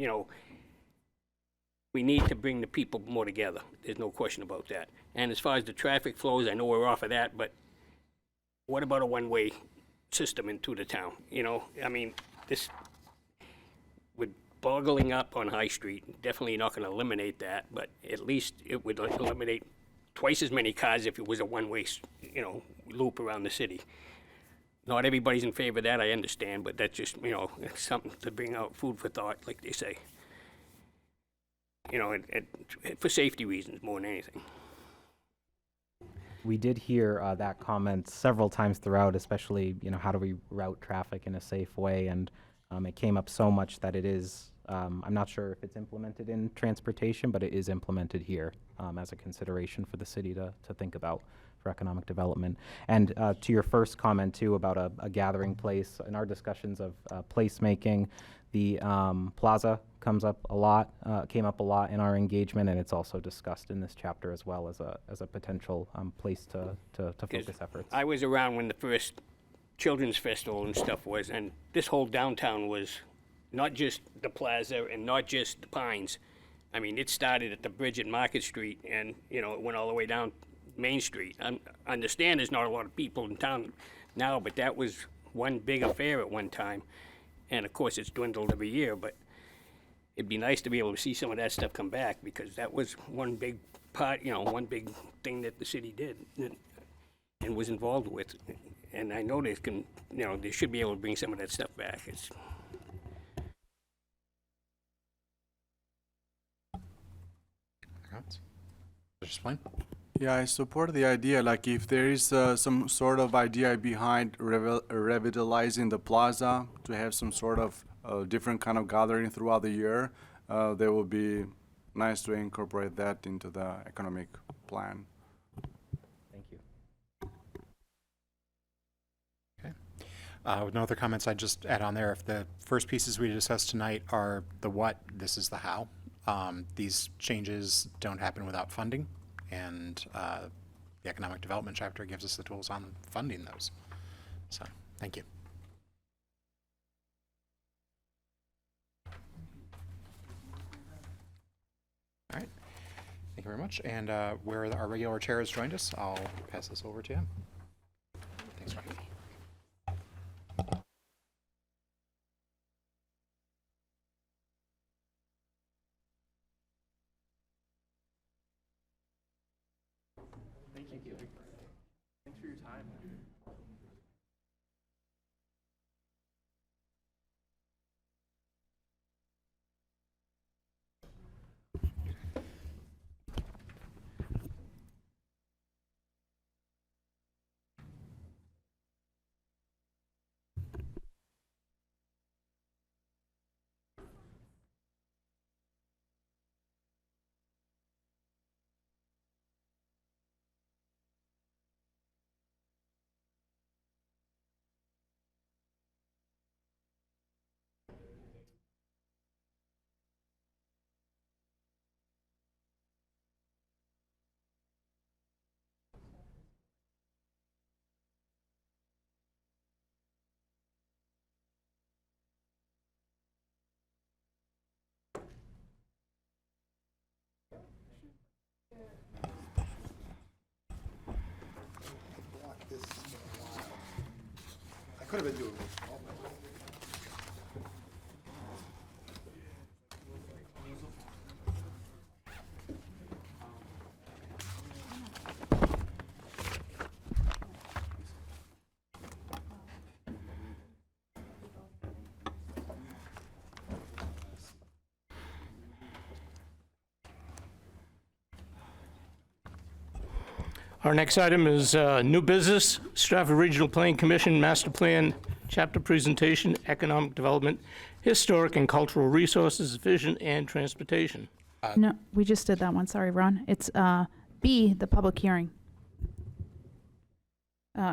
we need to bring the people more together. There's no question about that. And as far as the traffic flows, I know we're off of that, but what about a one-way system into the town? This, with boggling up on High Street, definitely not gonna eliminate that, but at least it would eliminate twice as many cars if it was a one-way, loop around the city. Not everybody's in favor of that, I understand, but that's just, it's something to bring out, food for thought, like they say. For safety reasons more than anything. We did hear that comment several times throughout, especially, how do we route traffic in a safe way? And it came up so much that it is, I'm not sure if it's implemented in transportation, but it is implemented here as a consideration for the city to think about for economic development. And to your first comment, too, about a gathering place, in our discussions of placemaking, the plaza came up a lot in our engagement, and it's also discussed in this chapter as well as a potential place to focus efforts. I was around when the first Children's Festival and stuff was, and this whole downtown was not just the plaza and not just the Pines. I mean, it started at the bridge at Market Street, and, it went all the way down Main Street. I understand there's not a lot of people in town now, but that was one big affair at one time. And of course, it's dwindled every year, but it'd be nice to be able to see some of that stuff come back, because that was one big part, one big thing that the city did and was involved with. And I know they should be able to bring some of that stuff back. Comments? Just explain. Yeah, I support the idea, like if there is some sort of idea behind revitalizing the plaza to have some sort of different kind of gathering throughout the year, that would be nice to incorporate that into the economic plan. Thank you. Okay. With no other comments, I'd just add on there, if the first pieces we discussed tonight are the what, this is the how. These changes don't happen without funding. And the economic development chapter gives us the tools on funding those. So, thank you. All right. Thank you very much. And where our regular chair has joined us, I'll pass this over to him. Thanks, Ryan. Thank you. Thanks for your time. I could have been doing this. Our next item is new business, Stratford Regional Planning Commission Master Plan Chapter Presentation, Economic Development, Historic and Cultural Resources, Vision, and Transportation. No, we just did that one. Sorry, Ron. It's B, the public hearing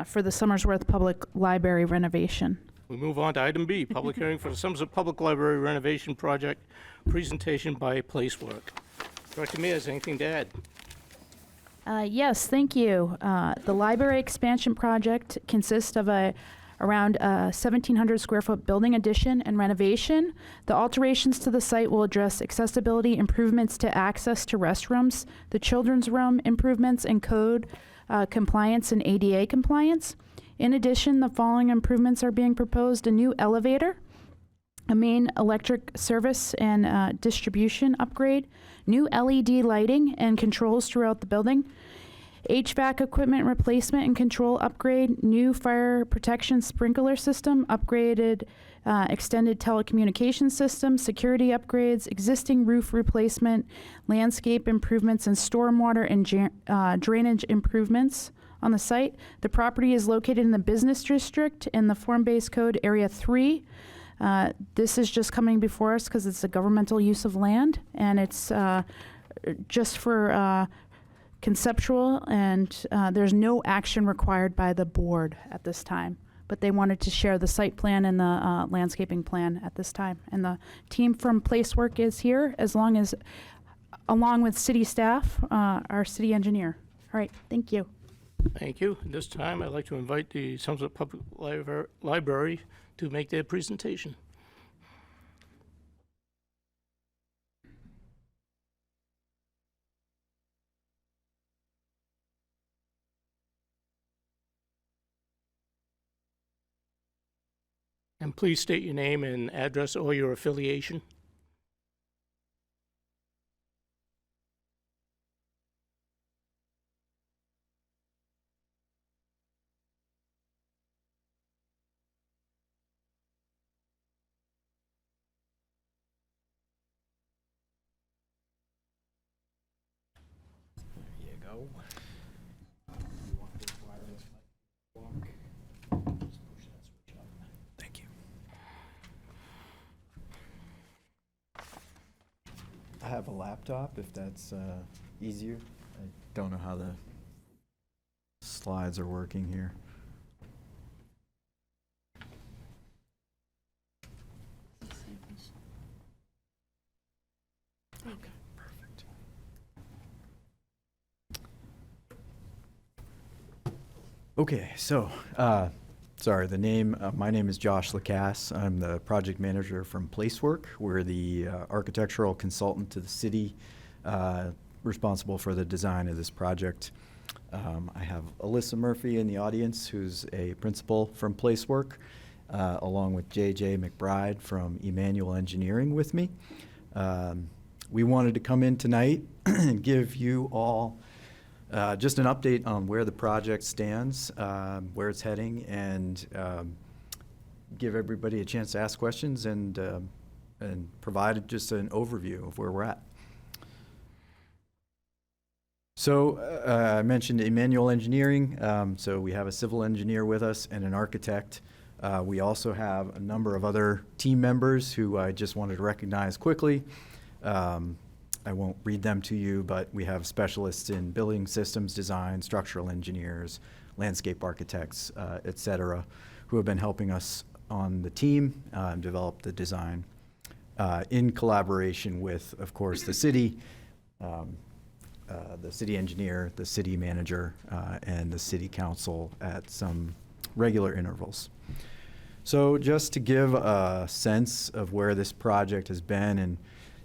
for the Somersworth Public Library renovation. We move on to item B, public hearing for the Somersworth Public Library Renovation Project, presentation by Placework. Director Mears, has anything to add? Yes, thank you. The library expansion project consists of around 1,700 square foot building addition and renovation. The alterations to the site will address accessibility improvements to access to restrooms, the children's room improvements, and code compliance and ADA compliance. In addition, the following improvements are being proposed: a new elevator, a main electric service and distribution upgrade, new LED lighting and controls throughout the building, HVAC equipment replacement and control upgrade, new fire protection sprinkler system, upgraded extended telecommunications system, security upgrades, existing roof replacement, landscape improvements, and stormwater and drainage improvements on the site. The property is located in the business district in the form-based code area 3. This is just coming before us because it's a governmental use of land, and it's just for conceptual, and there's no action required by the board at this time. But they wanted to share the site plan and the landscaping plan at this time. And the team from Placework is here, along with city staff, our city engineer. All right, thank you. Thank you. At this time, I'd like to invite the Somersworth Public Library to make their presentation. And please state your name and address or your affiliation. There you go. Thank you. I have a laptop if that's easier. I don't know how the slides are working here. Okay, perfect. Okay, so, sorry, my name is Josh Lacasse. I'm the project manager from Placework. We're the architectural consultant to the city, responsible for the design of this project. I have Alyssa Murphy in the audience, who's a principal from Placework, along with JJ McBride from Emmanuel Engineering with me. We wanted to come in tonight and give you all just an update on where the project stands, where it's heading, and give everybody a chance to ask questions and provide just an overview of where we're at. So I mentioned Emmanuel Engineering, so we have a civil engineer with us and an architect. We also have a number of other team members who I just wanted to recognize quickly. I won't read them to you, but we have specialists in building systems design, structural engineers, landscape architects, et cetera, who have been helping us on the team develop the design in collaboration with, of course, the city engineer, the city manager, and the city council at some regular intervals. So just to give a sense of where this project has been, and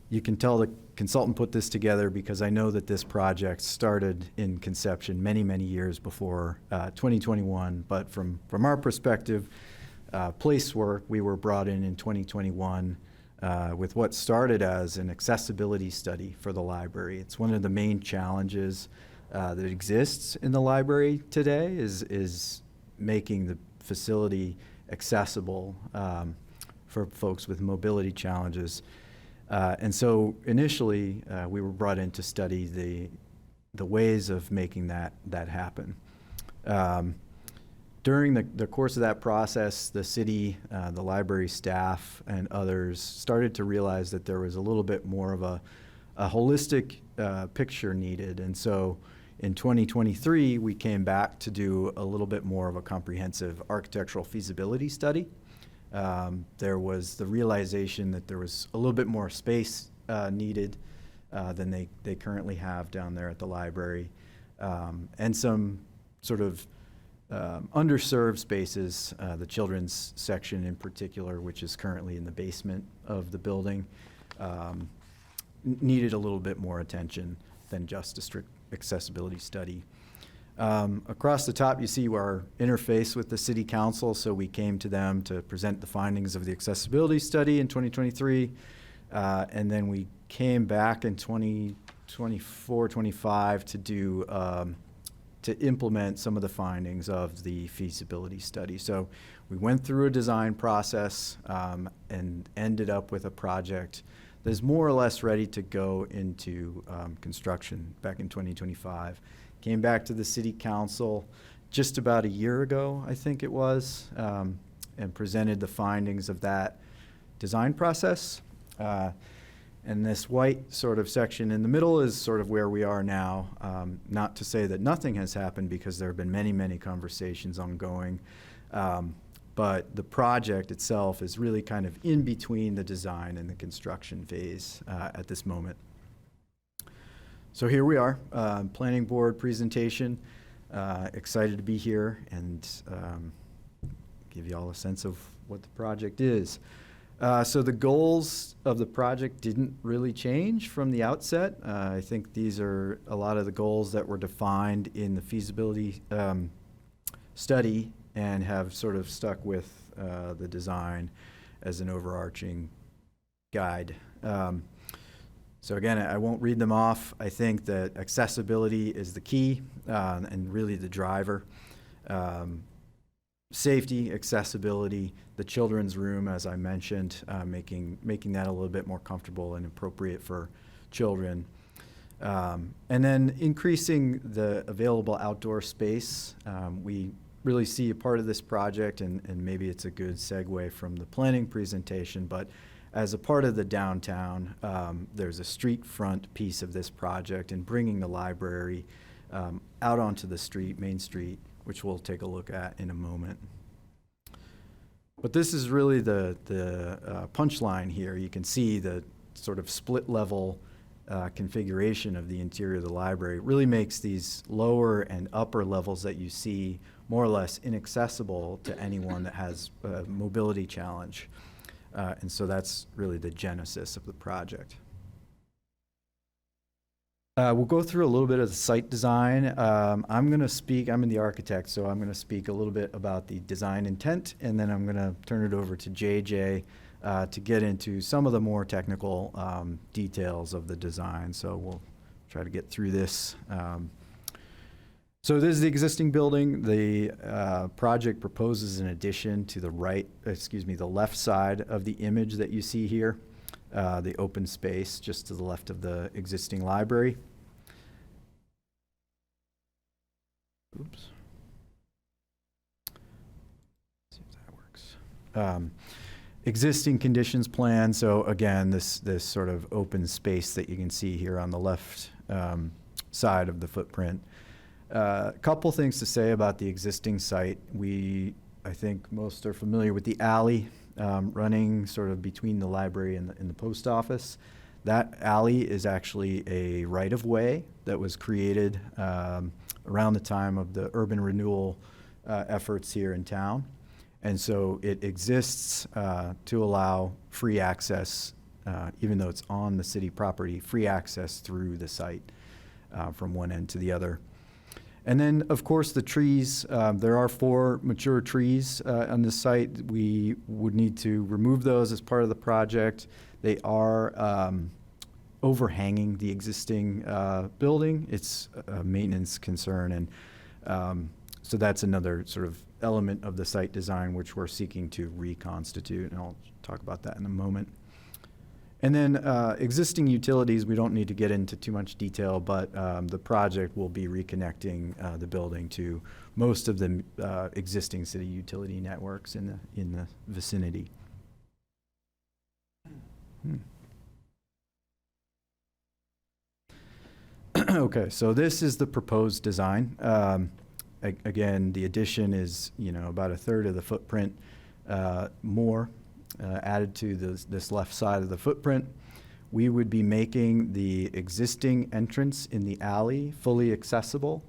you can tell the consultant put this together because I know that this project started in conception many, many years before 2021. But from our perspective, Placework, we were brought in 2021 with what started as an accessibility study for the library. It's one of the main challenges that exists in the library today is making the facility accessible for folks with mobility challenges. And so initially, we were brought in to study the the ways of making that happen. During the course of that process, the city, the library staff, and others started to realize that there was a little bit more of a holistic picture needed. And so in 2023, we came back to do a little bit more of a comprehensive architectural feasibility study. There was the realization that there was a little bit more space needed than they currently have down there at the library, and some sort of underserved spaces, the children's section in particular, which is currently in the basement of the building, needed a little bit more attention than just a strict accessibility study. Across the top, you see our interface with the city council. So we came to them to present the findings of the accessibility study in 2023. And then we came back in 2024, 25 to do, to implement some of the findings of the feasibility study. So we went through a design process and ended up with a project that's more or less ready to go into construction back in 2025. Came back to the city council just about a year ago, I think it was, and presented the findings of that design process. And this white sort of section in the middle is sort of where we are now. Not to say that nothing has happened, because there have been many, many conversations ongoing. But the project itself is really kind of in between the design and the construction phase at this moment. So here we are, planning board presentation. Excited to be here and give you all a sense of what the project is. So the goals of the project didn't really change from the outset. I think these are a lot of the goals that were defined in the feasibility study and have sort of stuck with the design as an overarching guide. So again, I won't read them off. I think that accessibility is the key and really the driver. Safety, accessibility, the children's room, as I mentioned, making that a little bit more comfortable and appropriate for children. And then increasing the available outdoor space. We really see a part of this project, and maybe it's a good segue from the planning presentation, but as a part of the downtown, there's a street front piece of this project, and bringing the library out onto the street, Main Street, which we'll take a look at in a moment. But this is really the punchline here. You can see the sort of split level configuration of the interior of the library. It really makes these lower and upper levels that you see more or less inaccessible to anyone that has a mobility challenge. And so that's really the genesis of the project. We'll go through a little bit of the site design. I'm going to speak, I'm the architect, so I'm going to speak a little bit about the design intent, and then I'm going to turn it over to JJ to get into some of the more technical details of the design. So we'll try to get through this. So this is the existing building. The project proposes an addition to the the left side of the image that you see here, the open space just to the left of the existing library. Oops. See if that works. Existing conditions plan. So again, this sort of open space that you can see here on the left side of the footprint. A couple things to say about the existing site. I think most are familiar with the alley running sort of between the library and the post office. That alley is actually a right-of-way that was created around the time of the urban renewal efforts here in town. And so it exists to allow free access, even though it's on the city property, free access through the site from one end to the other. And then, of course, the trees. There are 4 mature trees on this site. We would need to remove those as part of the project. They are overhanging the existing building. It's a maintenance concern, and so that's another sort of element of the site design which we're seeking to reconstitute, and I'll talk about that in a moment. And then existing utilities, we don't need to get into too much detail, but the project will be reconnecting the building to most of the existing city utility networks in the vicinity. Okay, so this is the proposed design. Again, the addition is, about a third of the footprint more added to this left side of the footprint. We would be making the existing entrance in the alley fully accessible,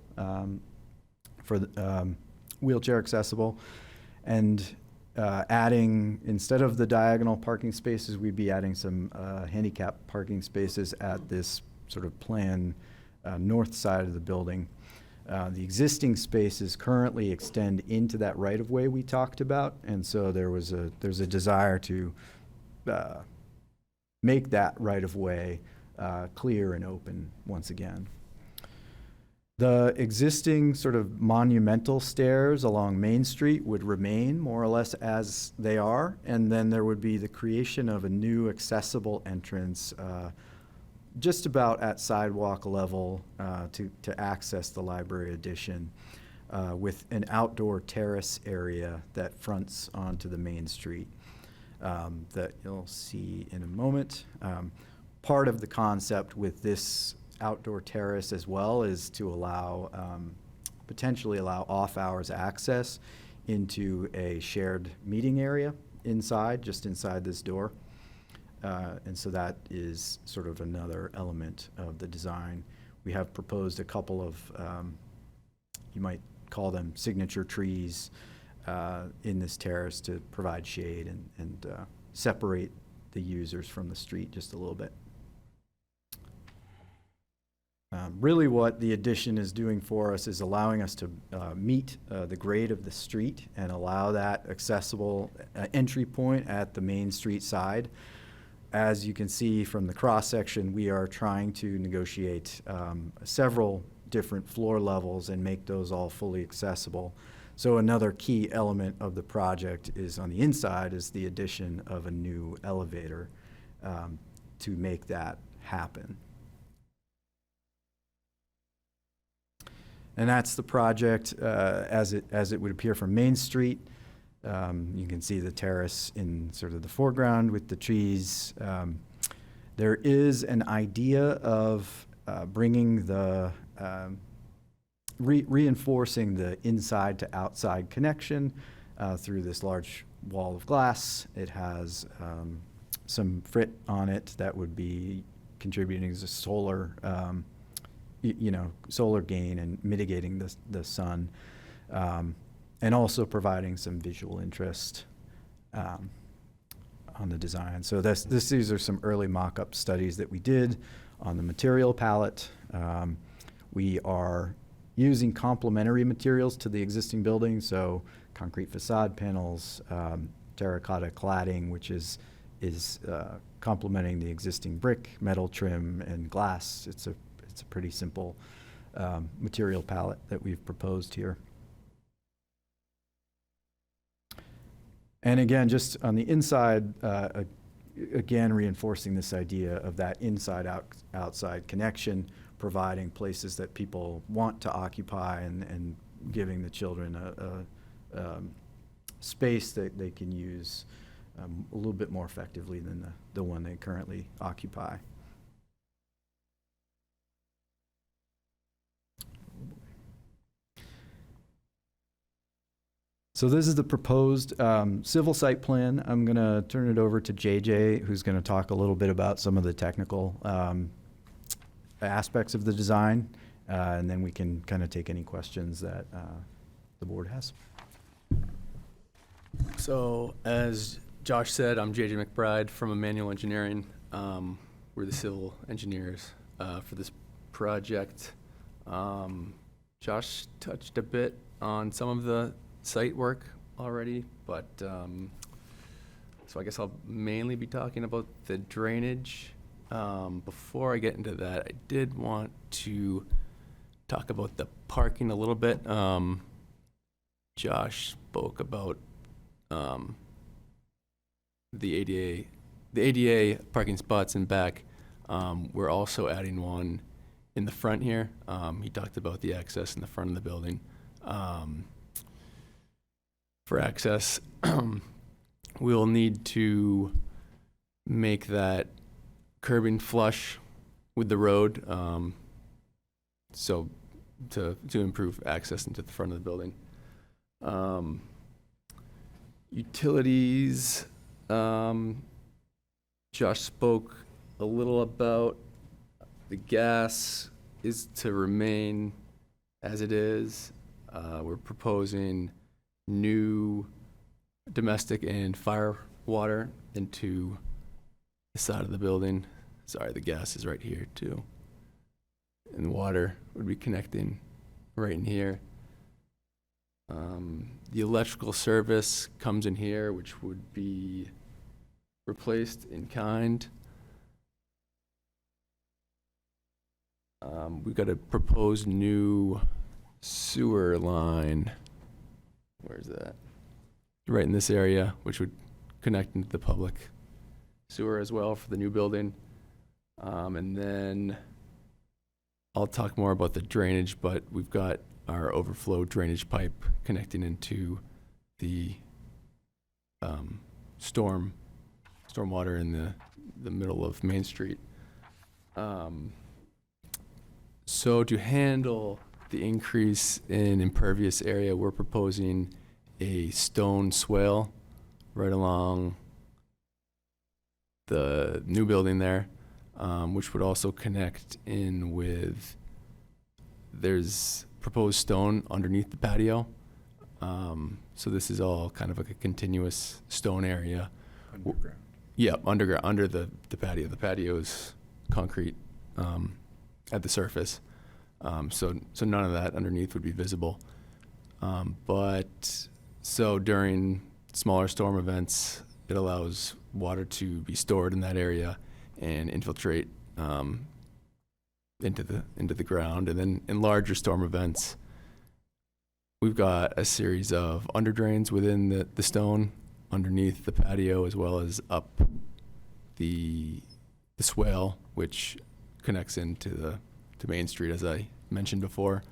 for the, wheelchair accessible, and adding, instead of the diagonal parking spaces, we'd be adding some handicap parking spaces at this sort of plan north side of the building. The existing spaces currently extend into that right-of-way we talked about, and so there's a desire to make that right-of-way clear and open once again. The existing sort of monumental stairs along Main Street would remain more or less as they are, and then there would be the creation of a new accessible entrance just about at sidewalk level to access the library addition with an outdoor terrace area that fronts onto the main street that you'll see in a moment. Part of the concept with this outdoor terrace as well is to allow, potentially allow off-hours access into a shared meeting area inside, just inside this door. And so that is sort of another element of the design. We have proposed a couple of, you might call them signature trees in this terrace to provide shade and separate the users from the street just a little bit. Really what the addition is doing for us is allowing us to meet the grade of the street and allow that accessible entry point at the main street side. As you can see from the cross-section, we are trying to negotiate several different floor levels and make those all fully accessible. So another key element of the project is on the inside is the addition of a new elevator to make that happen. And that's the project as it would appear from Main Street. You can see the terrace in sort of the foreground with the trees. There is an idea of bringing the, reinforcing the inside to outside connection through this large wall of glass. It has some frit on it that would be contributing to solar, solar gain and mitigating the sun. And also providing some visual interest on the design. So these are some early mock-up studies that we did on the material palette. We are using complementary materials to the existing building, so concrete facade panels, terracotta cladding, which is complementing the existing brick, metal trim, and glass. It's a pretty simple material palette that we've proposed here. And again, just on the inside, again, reinforcing this idea of that inside-outside connection, providing places that people want to occupy and giving the children a space that they can use a little bit more effectively than the one they currently occupy. So this is the proposed civil site plan. I'm going to turn it over to JJ, who's going to talk a little bit about some of the technical aspects of the design, and then we can kind of take any questions that the board has. So as Josh said, I'm JJ McBride from Emmanuel Engineering. We're the civil engineers for this project. Josh touched a bit on some of the site work already, but so I guess I'll mainly be talking about the drainage. Before I get into that, I did want to talk about the parking a little bit. Josh spoke about the ADA the ADA parking spots in back, we're also adding one in the front here. He talked about the access in the front of the building. For access, we'll need to make that curbing flush with the road, so to improve access into the front of the building. Utilities, Josh spoke a little about the gas is to remain as it is. We're proposing new domestic and fire water into the side of the building. Sorry, the gas is right here too. And the water would be connecting right in here. The electrical service comes in here, which would be replaced in kind. We've got a proposed new sewer line. Where's that? Right in this area, which would connect into the public sewer as well for the new building. And then I'll talk more about the drainage, but we've got our overflow drainage pipe connecting into the stormwater in the middle of Main Street. So to handle the increase in impervious area, we're proposing a stone swale right along the new building there, which would also connect in with, there's proposed stone underneath the patio. So this is all kind of like a continuous stone area. Underground. Yeah, underground, under the patio. The patio is concrete at the surface. So none of that underneath would be visible. But so during smaller storm events, it allows water to be stored in that area and infiltrate into the ground. And then in larger storm events, we've got a series of under drains within the stone underneath the patio, as well as up the swale, which connects into Main Street, as I mentioned before.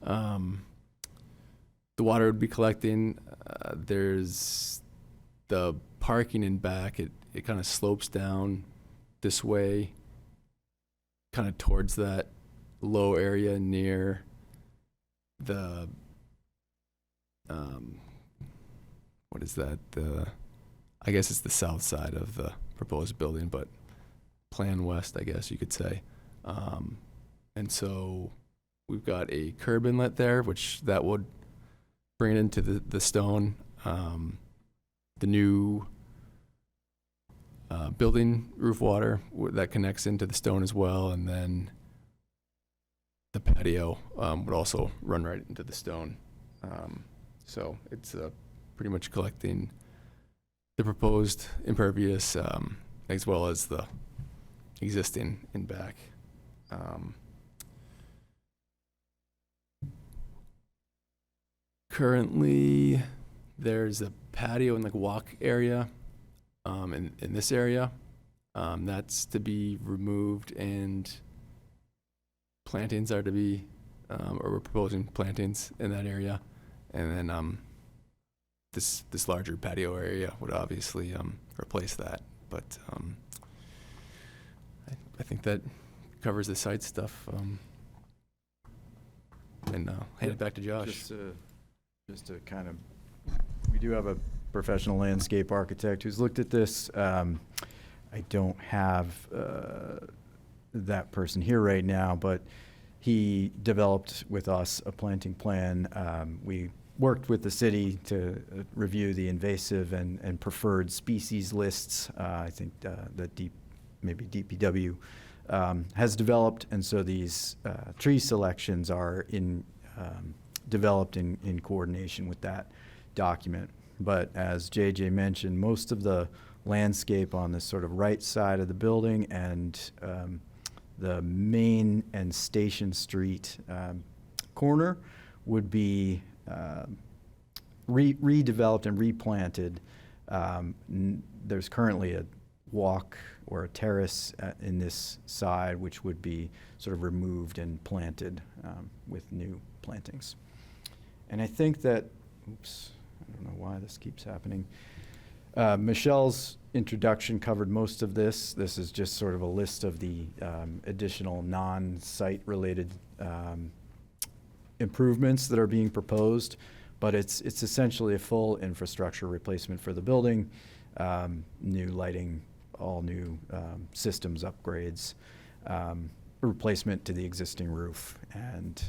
The water would be collecting. There's the parking in back. It kind of slopes down this way, kind of towards that low area near the what is that? I guess it's the south side of the proposed building, but plan west, I guess you could say. And so we've got a curb inlet there, which that would bring it into the stone. The new building roof water that connects into the stone as well, and then the patio would also run right into the stone. So it's pretty much collecting the proposed impervious as well as the existing in back. Currently, there's a patio and like walk area in this area. That's to be removed, and plantings are to be, or we're proposing plantings in that area. And then this larger patio area would obviously replace that. But I think that covers the site stuff. And hand it back to Josh. Just to kind of, we do have a professional landscape architect who's looked at this. I don't have that person here right now, but he developed with us a planting plan. We worked with the city to review the invasive and preferred species lists. I think maybe DPW has developed, and so these tree selections are developed in coordination with that document. But as JJ mentioned, most of the landscape on this sort of right side of the building and the Main and Station Street corner would be redeveloped and replanted. There's currently walk or a terrace in this side, which would be sort of removed and planted with new plantings. And I think that, oops, I don't know why this keeps happening. Michelle's introduction covered most of this. This is just sort of a list of the additional non-site related improvements that are being proposed, but it's essentially a full infrastructure replacement for the building, new lighting, all new systems upgrades, replacement to the existing roof, and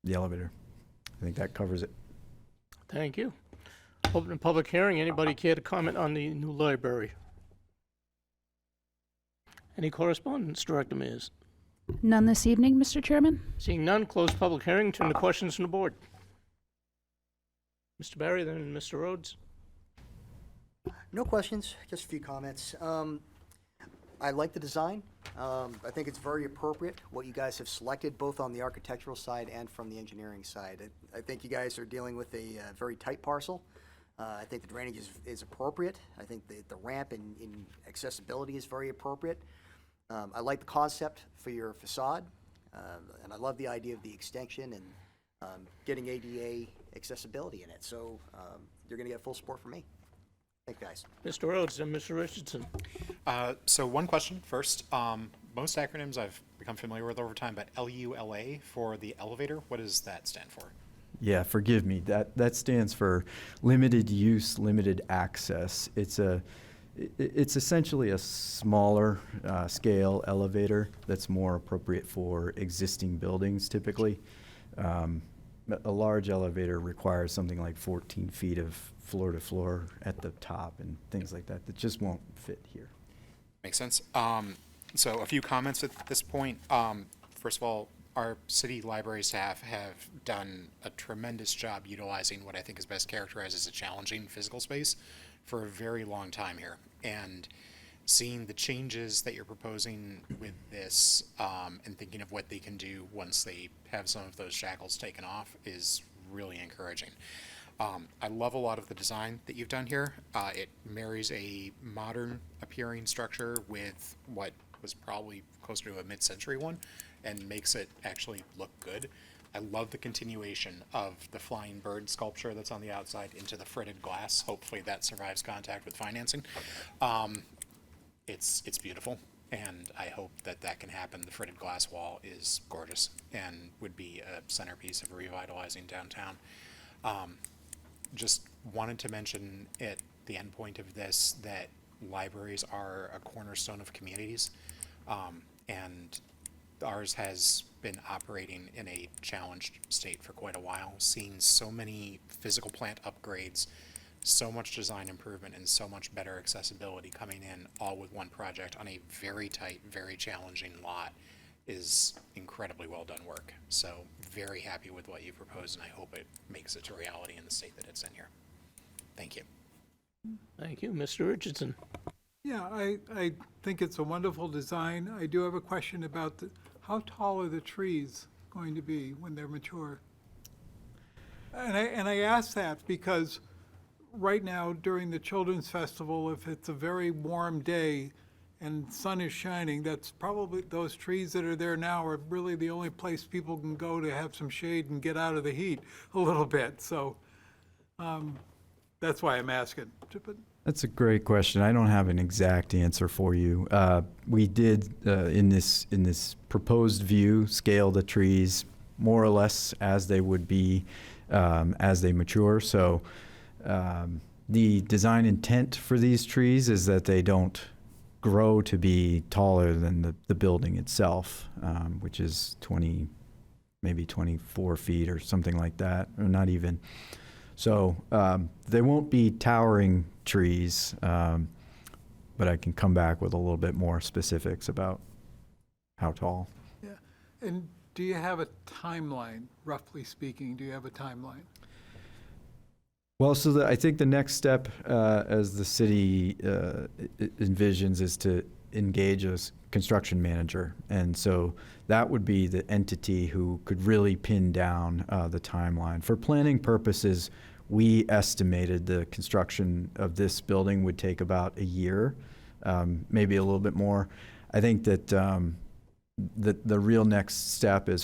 the elevator. I think that covers it. Thank you. Open the public hearing. Anybody care to comment on the new library? Any correspondence, Director Mears? None this evening, Mr. Chairman? Seeing none, close public hearing. Turn to questions from the board. Mr. Barry, then Mr. Rhodes. No questions, just a few comments. I like the design. I think it's very appropriate what you guys have selected, both on the architectural side and from the engineering side. I think you guys are dealing with a very tight parcel. I think the drainage is appropriate. I think the ramp and accessibility is very appropriate. I like the concept for your facade, and I love the idea of the extension and getting ADA accessibility in it. So you're going to get full support from me. Thank you, guys. Mr. Rhodes and Mr. Richardson. So one question first. Most acronyms I've become familiar with over time, but LULA for the elevator, what does that stand for? Yeah, forgive me. That stands for limited use, limited access. It's essentially a smaller scale elevator that's more appropriate for existing buildings typically. A large elevator requires something like 14 feet of floor to floor at the top and things like that just won't fit here. Makes sense. So a few comments at this point. First of all, our city library staff have done a tremendous job utilizing what I think is best characterized as a challenging physical space for a very long time here. And seeing the changes that you're proposing with this and thinking of what they can do once they have some of those shackles taken off is really encouraging. I love a lot of the design that you've done here. It marries a modern appearing structure with what was probably closer to a mid-century one and makes it actually look good. I love the continuation of the flying bird sculpture that's on the outside into the fritted glass. Hopefully that survives contact with financing. It's beautiful, and I hope that that can happen. The fritted glass wall is gorgeous and would be a centerpiece of revitalizing downtown. Just wanted to mention at the end point of this that libraries are a cornerstone of communities, and ours has been operating in a challenged state for quite a while, seeing so many physical plant upgrades, so much design improvement, and so much better accessibility coming in all with one project on a very tight, very challenging lot is incredibly well done work. So very happy with what you proposed, and I hope it makes it to reality in the state that it's in here. Thank you. Thank you. Mr. Richardson. Yeah, I think it's a wonderful design. I do have a question about how tall are the trees going to be when they're mature? And I ask that because right now during the Children's Festival, if it's a very warm day and sun is shining, that's probably, those trees that are there now are really the only place people can go to have some shade and get out of the heat a little bit. So that's why I'm asking. That's a great question. I don't have an exact answer for you. We did, in this proposed view, scale the trees more or less as they would be as they mature. So the design intent for these trees is that they don't grow to be taller than the building itself, which is maybe 24 feet or something like that, or not even. So they won't be towering trees, but I can come back with a little bit more specifics about how tall. Yeah, and do you have a timeline, roughly speaking? Do you have a timeline? Well, so I think the next step, as the city envisions, is to engage a construction manager. And so that would be the entity who could really pin down the timeline. For planning purposes, we estimated the construction of this building would take about a year, maybe a little bit more. I think that the real next step is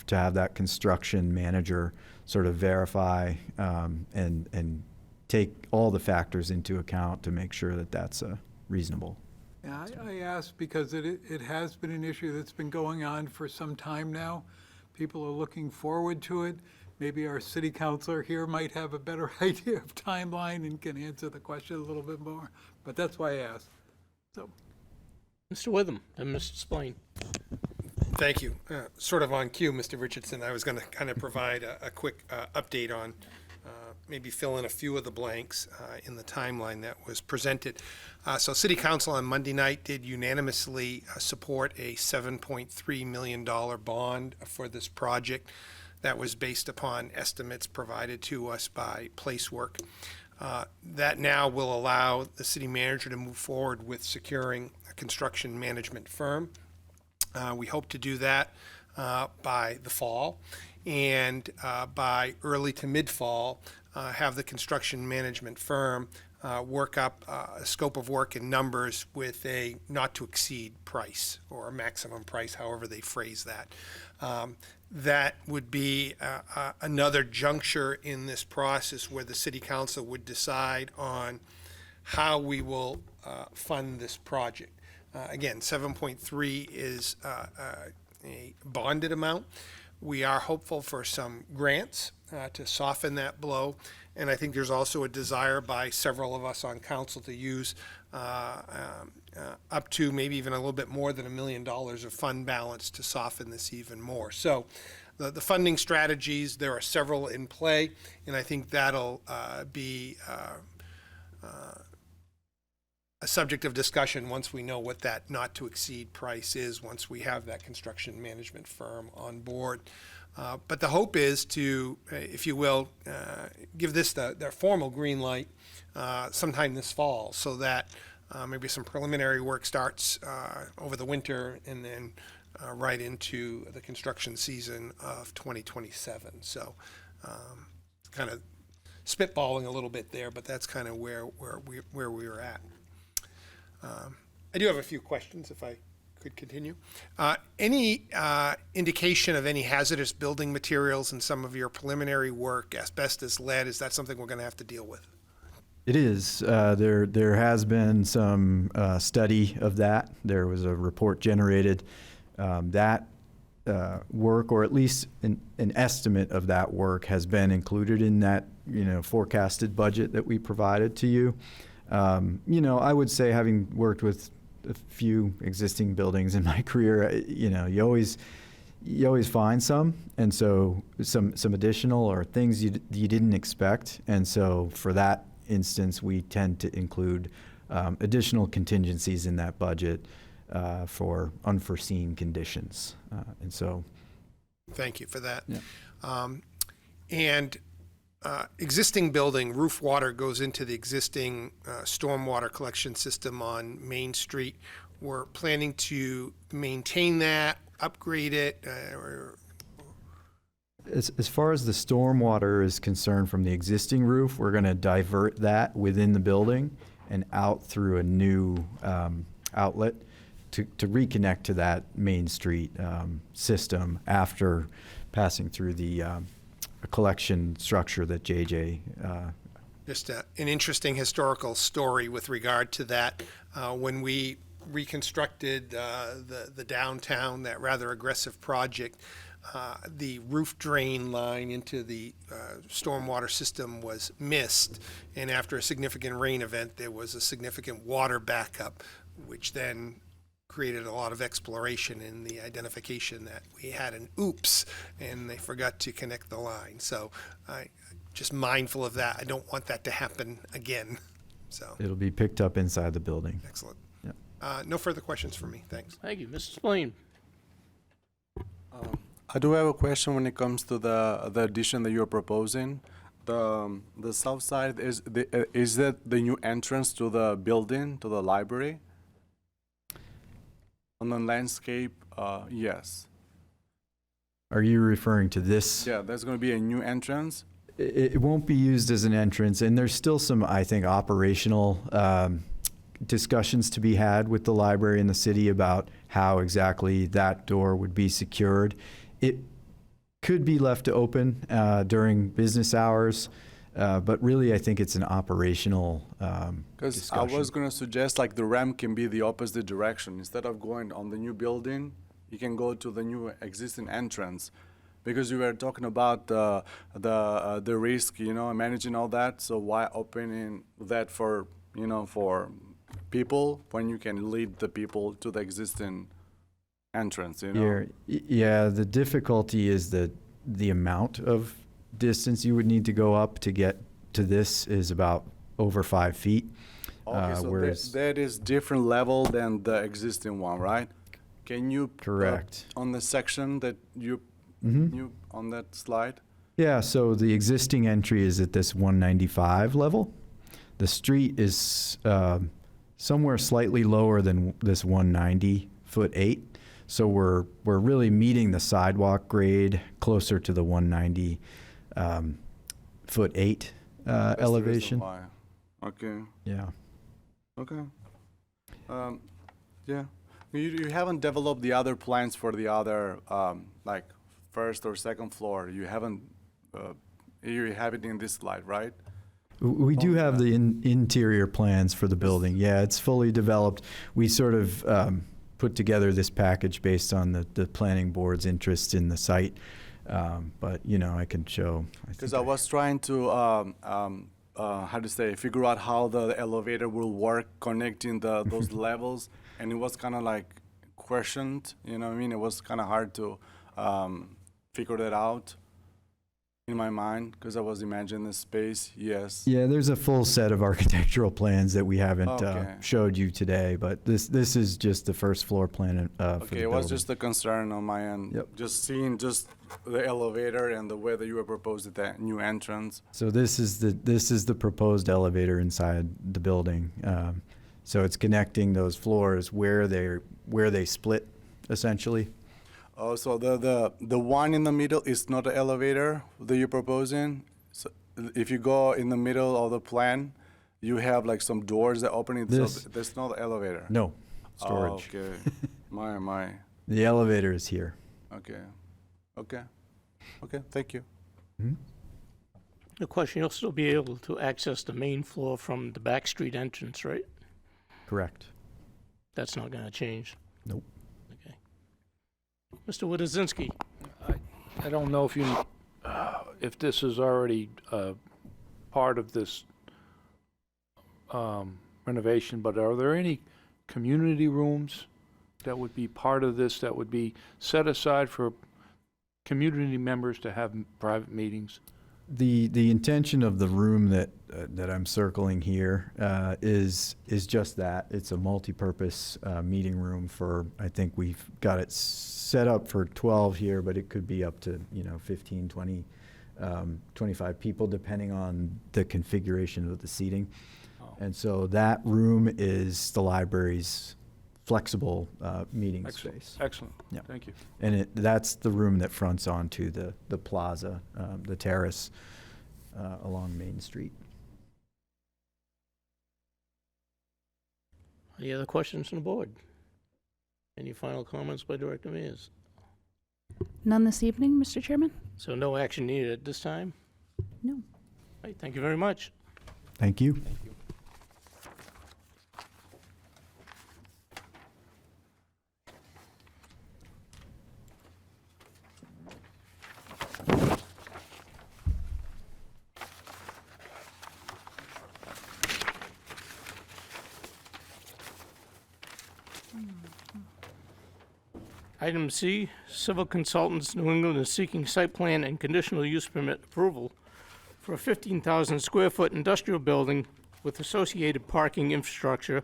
to have that construction manager sort of verify and take all the factors into account to make sure that that's reasonable. Yeah, I asked because it has been an issue that's been going on for some time now. People are looking forward to it. Maybe our city councilor here might have a better idea of timeline and can answer the question a little bit more, but that's why I asked. So, Mr. Witham, then Mr. Spillane. Thank you. Sort of on cue, Mr. Richardson, I was going to kind of provide a quick update on, maybe fill in a few of the blanks in the timeline that was presented. So City Council on Monday night did unanimously support a $7.3 million bond for this project that was based upon estimates provided to us by Placework. That now will allow the city manager to move forward with securing a construction management firm. We hope to do that by the fall, and by early to mid-fall, have the construction management firm work up a scope of work and numbers with a not-to-exceed price, or a maximum price, however they phrase that. That would be another juncture in this process where the City Council would decide on how we will fund this project. Again, 7.3 is a bonded amount. We are hopeful for some grants to soften that blow, and I think there's also a desire by several of us on council to use up to maybe even a little bit more than $1 million of fund balance to soften this even more. So the funding strategies, there are several in play, and I think that'll be a subject of discussion once we know what that not to exceed price is, once we have that construction management firm on board. But the hope is to, if you will, give this their formal green light sometime this fall, so that maybe some preliminary work starts over the winter, and then right into the construction season of 2027. So kind of spitballing a little bit there, but that's kind of where we were at. I do have a few questions, if I could continue. Any indication of any hazardous building materials in some of your preliminary work, asbestos, lead, is that something we're going to have to deal with? It is. There has been some study of that. There was a report generated. That work, or at least an estimate of that work, has been included in that forecasted budget that we provided to you. I would say, having worked with a few existing buildings in my career, you always find some, and so some additional or things you didn't expect, and so for that instance, we tend to include additional contingencies in that budget for unforeseen conditions, and so. Thank you for that. Yeah. And existing building, roof water goes into the existing stormwater collection system on Main Street. We're planning to maintain that, upgrade it, As far as the stormwater is concerned from the existing roof, we're going to divert that within the building and out through a new outlet to reconnect to that Main Street system after passing through the collection structure that JJ. Just an interesting historical story with regard to that. When we reconstructed the downtown, that rather aggressive project, the roof drain line into the stormwater system was missed, and after a significant rain event, there was a significant water backup, which then created a lot of exploration in the identification that we had an oops, and they forgot to connect the line. So I just mindful of that. I don't want that to happen again. So It'll be picked up inside the building. Excellent. Yep. No further questions for me. Thanks. Thank you. Mr. Spillane. I do have a question when it comes to the addition that you're proposing. The south side, is that the new entrance to the building, to the library? On the landscape, yes. Are you referring to this? Yeah, there's going to be a new entrance. It won't be used as an entrance, and there's still some, I think, operational discussions to be had with the library and the city about how exactly that door would be secured. It could be left open during business hours, but really I think it's an operational Because I discussion. was going to suggest like the ramp can be the opposite direction. Instead of going on the new building, you can go to the new existing entrance. Because you were talking about the risk, managing all that. So why opening that for, for people when you can lead the people to the existing entrance, Yeah, the difficulty is the amount of distance you would need to go up to get to this is about over 5 feet. Okay, so whereas that is different level than the existing one, right? Can you Correct. On the section that you on that slide? Yeah, so the existing entry is at this 195 level. The street is somewhere slightly lower than this 190 foot 8. So we're really meeting the sidewalk grade closer to the 190 foot 8 That's the reason elevation. why. Okay. Yeah. Okay. Yeah. You haven't developed the other plans for the other like first or second floor. You haven't. You have it in this slide, right? We do have the interior plans for the building. Yeah, it's fully developed. We sort of put together this package based on the planning board's interest in the site. But, I can show. Because I was trying to, how to say, figure out how the elevator will work connecting those levels. And it was kind of like questioned, you know what I mean? It was kind of hard to figure that out in my mind because I was imagining the space, yes. Yeah, there's a full set of architectural plans that we haven't Okay. showed you today, but this is just the first floor plan for the Okay, it was building. just a concern on my end. Yep. Just seeing just the elevator and the way that you were proposing that new entrance. So this is the proposed elevator inside the building. So it's connecting those floors where they split, essentially. Oh, so the one in the middle is not an elevator that you're proposing? So if you go in the middle of the plan, you have like some doors that open it, This- so there's no elevator? No, storage. Oh, okay. my. The elevator is here. Okay. Okay, thank you. The question, you'll still be able to access the main floor from the back street entrance, right? Correct. That's not gonna change. Nope. Okay. Mr. Wodazinski, I don't know if this is already part of this renovation, but are there any community rooms that would be part of this, that would be set aside for community members to have private meetings? The intention of the room that I'm circling here is just that. It's a multi-purpose meeting room for, I think we've got it set up for 12 here, but it could be up to 15, 20, 25 people depending on the configuration of the seating. Oh. And so that room is the library's flexible meeting Excellent. space. Excellent. Yeah. Thank you. And that's the room that fronts onto the plaza, the terrace along Main Street. any other questions from the board? Any final comments by Director Mears? None this evening, Mr. Chairman? So no action needed at this time? No. All right, thank you very much. Thank you. Item C, Civil Consultants New England is seeking site plan and conditional use permit approval for a 15,000 square foot industrial building with associated parking infrastructure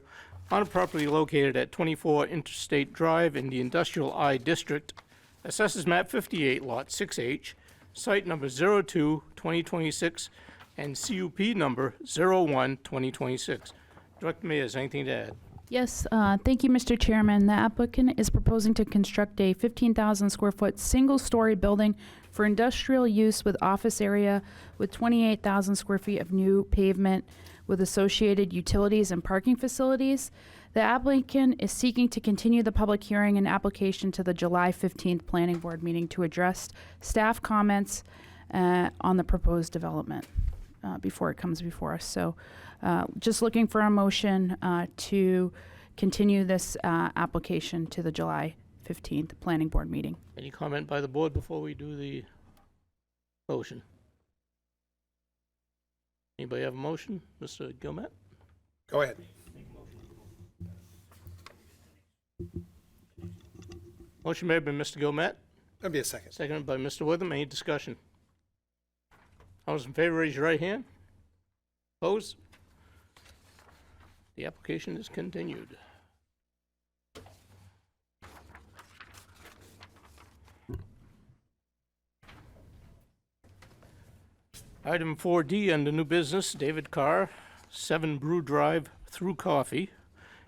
on a property located at 24 Interstate Drive in the Industrial I District, assesses map 58, lot 6H, site number 02-2026, and CUP number 01-2026. Director Mears, anything to add? Yes, thank you, Mr. Chairman. The applicant is proposing to construct a 15,000 square foot single-story building for industrial use with office area with 28,000 square feet of new pavement with associated utilities and parking facilities. The applicant is seeking to continue the public hearing and application to the July 15th Planning Board meeting to address staff comments on the proposed development before it comes before us. So just looking for a motion to continue this application to the July 15th Planning Board meeting. Any comment by the board before we do the motion? Anybody have a motion? Mr. Gilmet? Go ahead. Motion made by Mr. Gilmet, That'll be a second. seconded by Mr. Witham. Any discussion? All those in favor, raise your right hand. Opposed? The application is continued. Item 4D under new business, David Carr, 7 Brew Drive Through Coffee,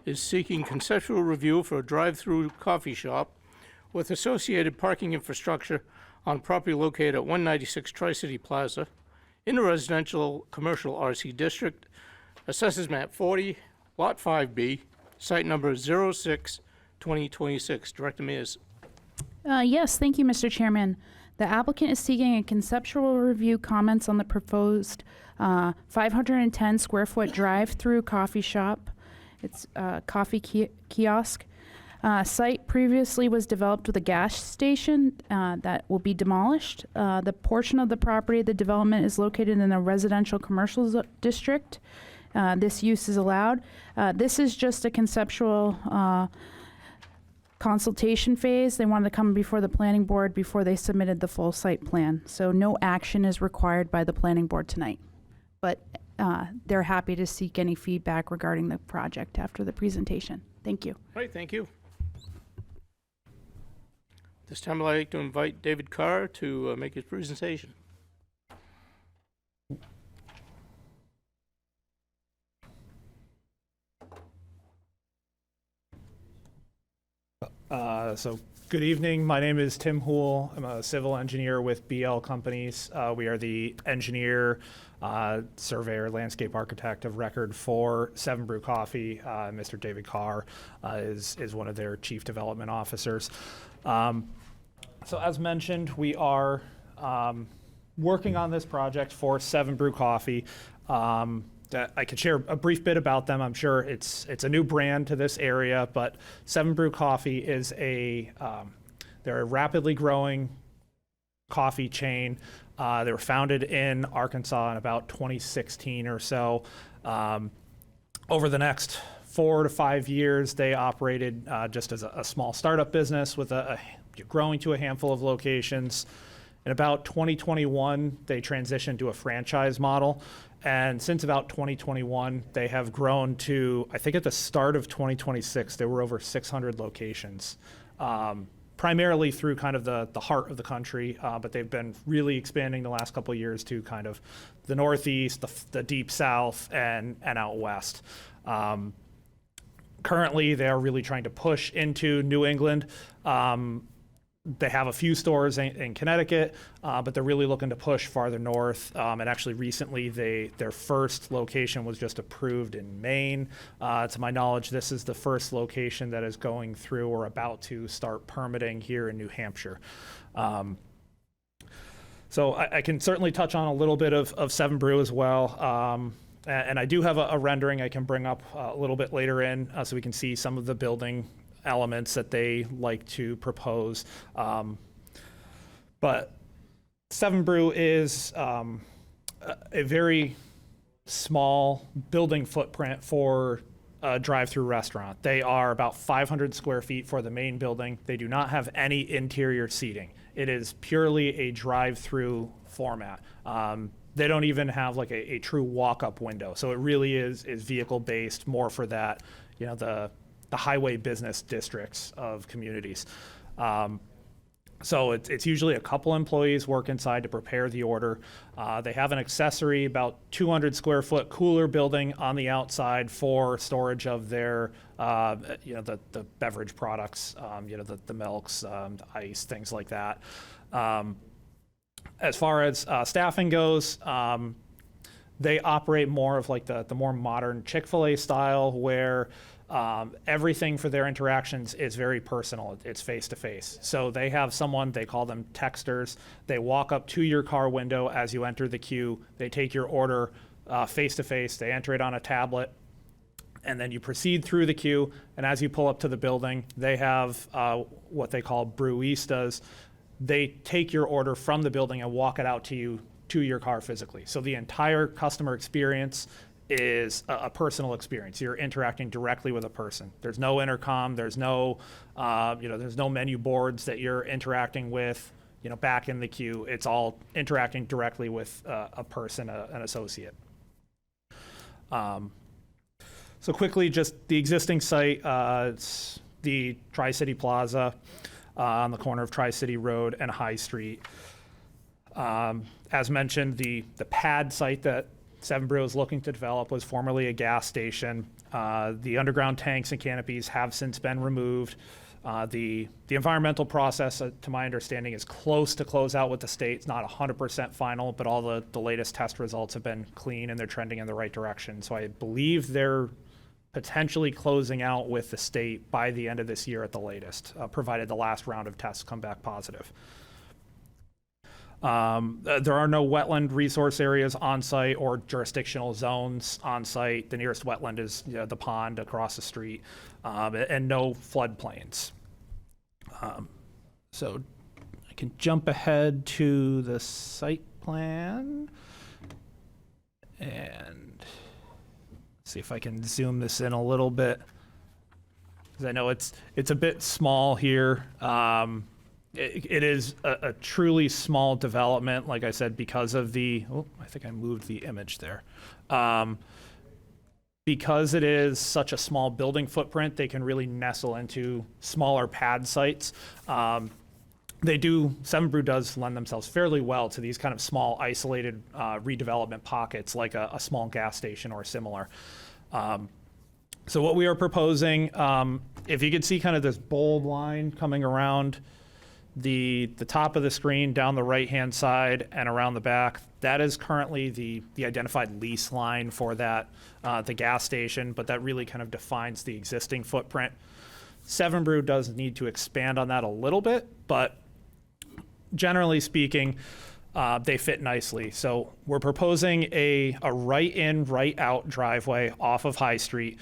is seeking conceptual review for a drive-through coffee shop with associated parking infrastructure on property located at 196 Tri-City Plaza in a residential commercial RC district, assessors map 40, lot 5B, site number 06-2026. Director Mears. Yes, thank you, Mr. Chairman. The applicant is seeking a conceptual review comments on the proposed 510 square foot drive-through coffee shop. It's a coffee kiosk. Site previously was developed with a gas station that will be demolished. The portion of the property, the development is located in a residential commercial district. This use is allowed. This is just a conceptual consultation phase. They wanted to come before the planning board before they submitted the full site plan. So no action is required by the planning board tonight. But they're happy to seek any feedback regarding the project after the presentation. Thank you. All right, thank you. This time I'd like to invite David Carr to make his presentation. So good evening. My name is Tim Hool. I'm a civil engineer with BL Companies. We are the engineer, surveyor, landscape architect of record for 7 Brew Coffee. Mr. David Carr is one of their chief development officers. So as mentioned, we are working on this project for 7 Brew Coffee. I could share a brief bit about them. I'm sure it's a new brand to this area, but 7 Brew Coffee is they're a rapidly growing coffee chain. They were founded in Arkansas in about 2016 or so. Over the next 4 to 5 years, they operated just as a small startup business with growing to a handful of locations. In about 2021, they transitioned to a franchise model. And since about 2021, they have grown to, I think at the start of 2026, there were over 600 locations, primarily through kind of the heart of the country, but they've been really expanding the last couple of years to kind of the Northeast, the Deep South, and out West. Currently, they are really trying to push into New England. They have a few stores in Connecticut, but they're really looking to push farther north. And actually recently, their first location was just approved in Maine. To my knowledge, this is the first location that is going through or about to start permitting here in New Hampshire. So I can certainly touch on a little bit of 7 Brew as well. And I do have a rendering I can bring up a little bit later in so we can see some of the building elements that they like to propose. But 7 Brew is a very small building footprint for a drive-through restaurant. They are about 500 square feet for the main building. They do not have any interior seating. It is purely a drive-through format. They don't even have like a true walk-up window. So it really is vehicle-based, more for that, the highway business districts of communities. So it's usually a couple employees work inside to prepare the order. They have an accessory, about 200 square foot cooler building on the outside for storage of their, the beverage products, the milks, the ice, things like that. As far as staffing goes, they operate more of like the more modern Chick-fil-A style, where everything for their interactions is very personal. It's face-to-face. So they have someone, they call them texters. They walk up to your car window as you enter the queue. They take your order face-to-face. They enter it on a tablet. And then you proceed through the queue. And as you pull up to the building, they have what they call brewistas. They take your order from the building and walk it out to you to your car physically. So the entire customer experience is a personal experience. You're interacting directly with a person. There's no intercom. There's no, there's no menu boards that you're interacting with, back in the queue. It's all interacting directly with a person, an associate. So quickly, just the existing site, it's the Tri-City Plaza on the corner of Tri-City Road and High Street. As mentioned, the pad site that Seven Brew is looking to develop was formerly a gas station. The underground tanks and canopies have since been removed. The environmental process, to my understanding, is close to close out with the state. It's not 100% final, but all the latest test results have been clean and they're trending in the right direction. So I believe they're potentially closing out with the state by the end of this year at the latest, provided the last round of tests come back positive. There are no wetland resource areas on site or jurisdictional zones on site. The nearest wetland is the pond across the street, and no floodplains. So I can jump ahead to the site plan and see if I can zoom this in a little bit, because I know it's a bit small here. It is a truly small development, like I said, because of I think I moved the image there. Because it is such a small building footprint, they can really nestle into smaller pad sites. Seven Brew does lend themselves fairly well to these kind of small, isolated redevelopment pockets, like a small gas station or similar. So what we are proposing, if you could see kind of this bold line coming around the top of the screen, down the right-hand side and around the back, that is currently the identified lease line for that, the gas station, but that really kind of defines the existing footprint. Seven Brew does need to expand on that a little bit, but generally speaking, they fit nicely. So we're proposing a right-in, right-out driveway off of High Street.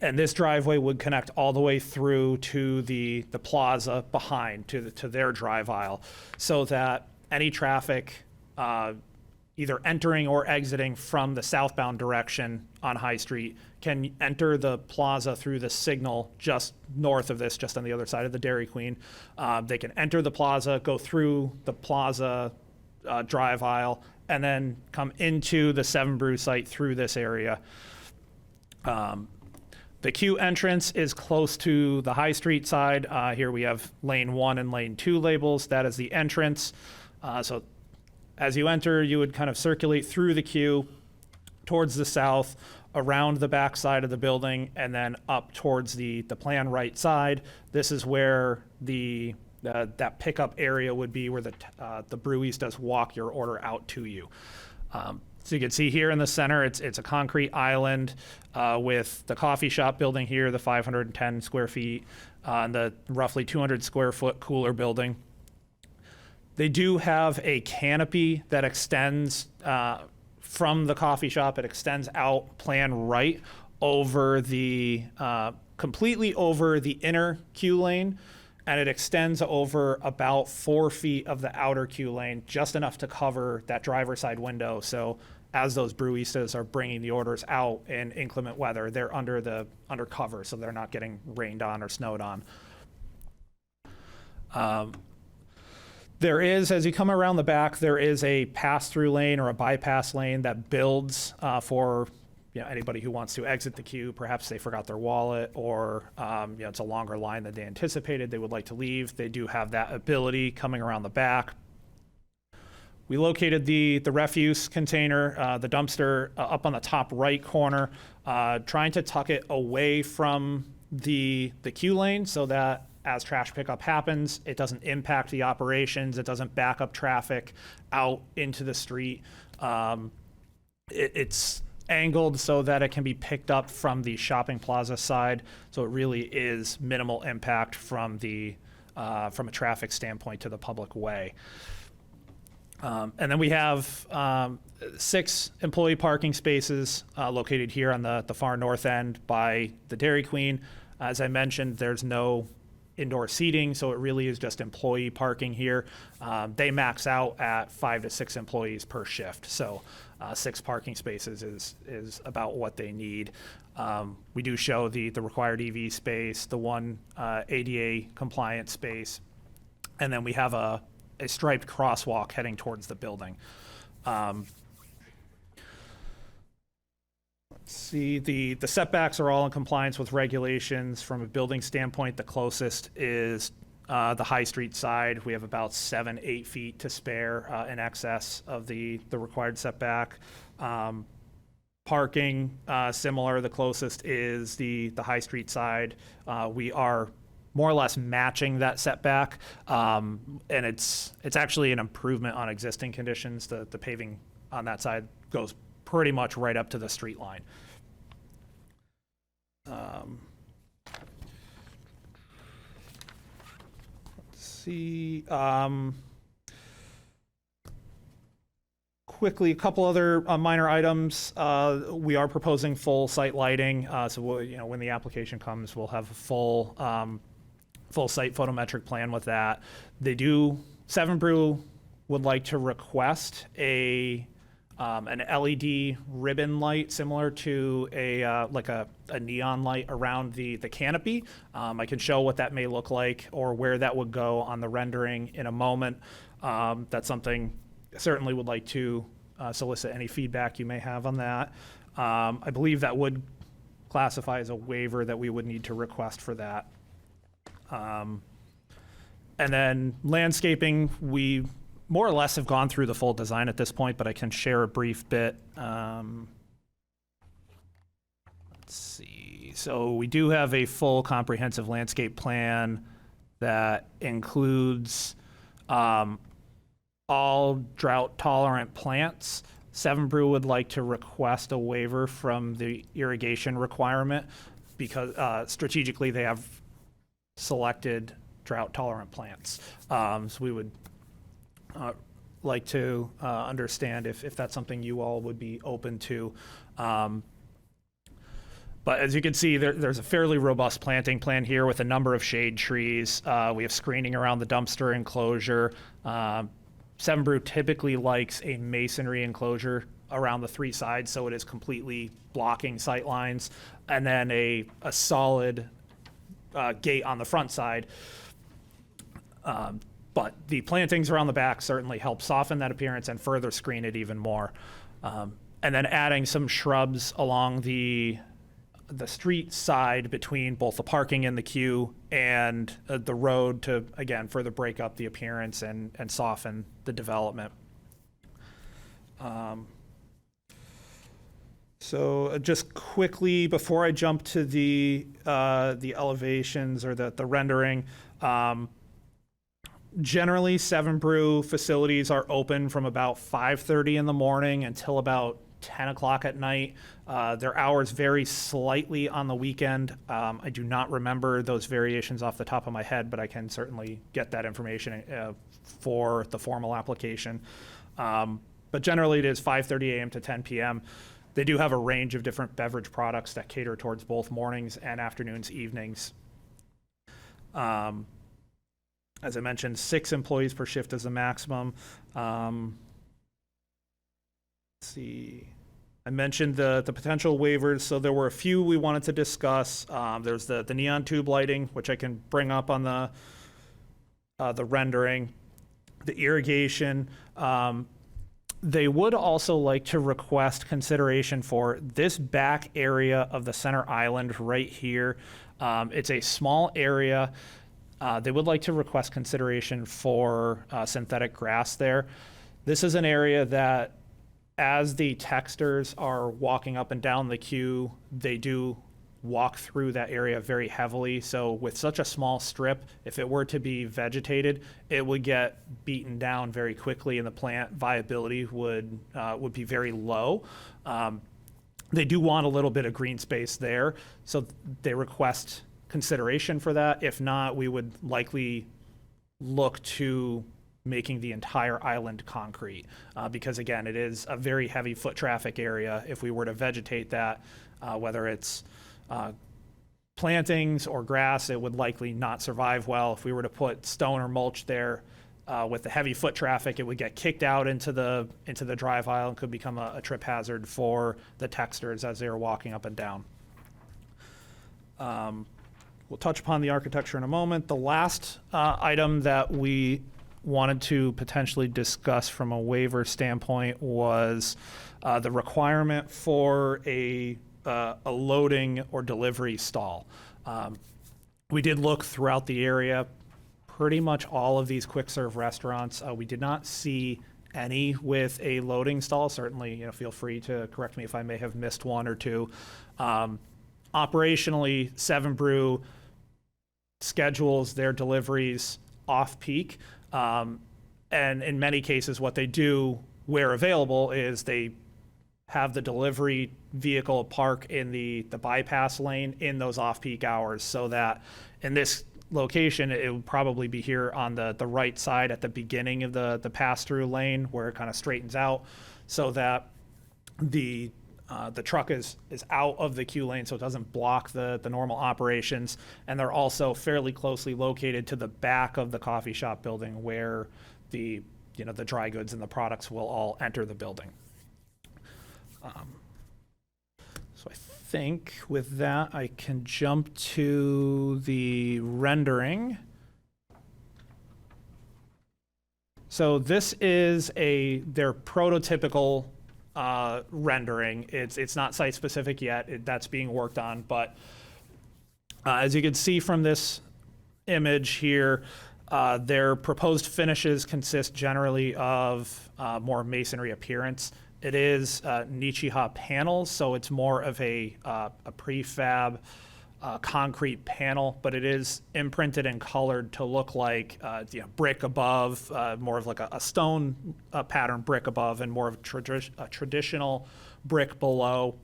And this driveway would connect all the way through to the plaza behind, to their drive aisle, so that any traffic either entering or exiting from the southbound direction on High Street can enter the plaza through the signal just north of this, just on the other side of the Dairy Queen. They can enter the plaza, go through the plaza drive aisle, and then come into the Seven Brew site through this area. The queue entrance is close to the High Street side. Here we have lane 1 and lane 2 labels. That is the entrance. So as you enter, you would kind of circulate through the queue towards the south, around the back side of the building, and then up towards the plan right side. This is where that pickup area would be, where the brewis walk your order out to you. So you can see here in the center, it's a concrete island with the coffee shop building here, the 510 square feet, and the roughly 200 square foot cooler building. They do have a canopy that extends from the coffee shop. It extends out plan right over completely over the inner queue lane, and it extends over about 4 feet of the outer queue lane, just enough to cover that driver's side window. So as those brewis are bringing the orders out in inclement weather, they're under cover, so they're not getting rained on or snowed on. There is, as you come around the back, there is a pass-through lane or a bypass lane that builds for anybody who wants to exit the queue, perhaps they forgot their wallet, or it's a longer line than they anticipated, they would like to leave. They do have that ability coming around the back. We located the refuse container, the dumpster, up on the top right corner, trying to tuck it away from the queue lane so that as trash pickup happens, it doesn't impact the operations, it doesn't back up traffic out into the street. It's angled so that it can be picked up from the shopping plaza side, so it really is minimal impact from a traffic standpoint to the public way. And then we have 6 employee parking spaces located here on the far north end by the Dairy Queen. As I mentioned, there's no indoor seating, so it really is just employee parking here. They max out at 5 to 6 employees per shift, so 6 parking spaces is about what they need. We do show the required EV space, the one ADA compliant space, and then we have a striped crosswalk heading towards the building. Let's see, the setbacks are all in compliance with regulations. From a building standpoint, the closest is the High Street side. We have about 7-8 feet to spare in excess of the required setback. Parking, similar, the closest is the High Street side. We are more or less matching that setback, and it's actually an improvement on existing conditions. The paving on that side goes pretty much right up to the street line. Let's see. Quickly, a couple other minor items. We are proposing full site lighting, so when the application comes, we'll have a full site photometric plan with that. Seven Brew would like to request an LED ribbon light similar to a neon light around the canopy. I can show what that may look like or where that would go on the rendering in a moment. That's something I certainly would like to solicit any feedback you may have on that. I believe that would classify as a waiver that we would need to request for that. And then landscaping, we more or less have gone through the full design at this point, but I can share a brief bit. Let's see. So we do have a full comprehensive landscape plan that includes all drought-tolerant plants. Seven Brew would like to request a waiver from the irrigation requirement because strategically they have selected drought-tolerant plants. So we would like to understand if that's something you all would be open to. But as you can see, there's a fairly robust planting plan here with a number of shade trees. We have screening around the dumpster enclosure. Seven Brew typically likes a masonry enclosure around the 3 sides, so it is completely blocking sight lines, and then a solid gate on the front side. But the plantings around the back certainly help soften that appearance and further screen it even more. And then adding some shrubs along the street side between both the parking and the queue and the road to, again, further break up the appearance and soften the development. So just quickly, before I jump to the elevations or the rendering, generally Seven Brew facilities are open from about 5:30 in the morning until about 10 o'clock at night. Their hours vary slightly on the weekend. I do not remember those variations off the top of my head, but I can certainly get that information for the formal application. But generally it is 5:30 a.m. to 10 p.m. They do have a range of different beverage products that cater towards both mornings and afternoons, evenings. As I mentioned, 6 employees per shift is the maximum. Let's see. I mentioned the potential waivers, so there were a few we wanted to discuss. There's the neon tube lighting, which I can bring up on the rendering. The irrigation, They would also like to request consideration for this back area of the center island right here. It's a small area. They would like to request consideration for synthetic grass there. This is an area that, as the texters are walking up and down the queue, they do walk through that area very heavily. So with such a small strip, if it were to be vegetated, it would get beaten down very quickly, and the plant viability would be very low. They do want a little bit of green space there, so they request consideration for that. If not, we would likely look to making the entire island concrete, because again, it is a very heavy foot traffic area. If we were to vegetate that, whether it's plantings or grass, it would likely not survive well. If we were to put stone or mulch there, with the heavy foot traffic, it would get kicked out into the drive aisle and could become a trip hazard for the texters as they are walking up and down. We'll touch upon the architecture in a moment. The last item that we wanted to potentially discuss from a waiver standpoint was the requirement for a loading or delivery stall. We did look throughout the area. Pretty much all of these quick serve restaurants, we did not see any with a loading stall. Certainly, feel free to correct me if I may have missed one or two. Operationally, Seven Brew schedules their deliveries off-peak, and in many cases what they do where available is they have the delivery vehicle park in the bypass lane in those off-peak hours, so that in this location it would probably be here on the right side at the beginning of the pass-through lane where it kind of straightens out, so that the truck is out of the queue lane, so it doesn't block the normal operations. And they're also fairly closely located to the back of the coffee shop building where the dry goods and the products will all enter the building. So I think with that, I can jump to the rendering. So this is their prototypical rendering. It's not site specific yet. That's being worked on, but as you can see from this image here, their proposed finishes consist generally of more masonry appearance. It is Nichiha panels, so it's more of a prefab concrete panel, but it is imprinted and colored to look like brick above, more of like a stone pattern brick above, and more of a traditional brick below.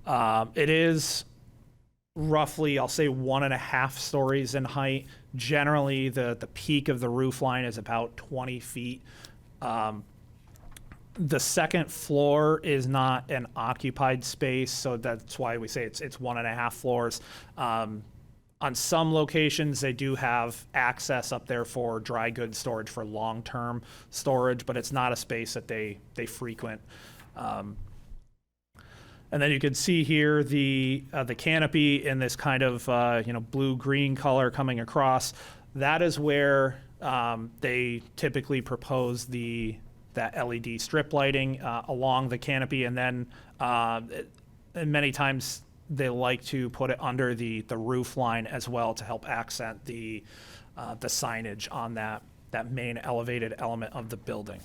It is roughly, I'll say, 1.5 stories in height. Generally, the peak of the roof line is about 20 feet. The second floor is not an occupied space, so that's why we say it's 1.5 floors. On some locations, they do have access up there for dry goods storage for long-term storage, but it's not a space that they frequent. And then you can see here the canopy in this kind of blue-green color coming across. That is where they typically propose that LED strip lighting along the canopy, and then and many times they like to put it under the roof line as well to help accent the signage on that main elevated element of the building.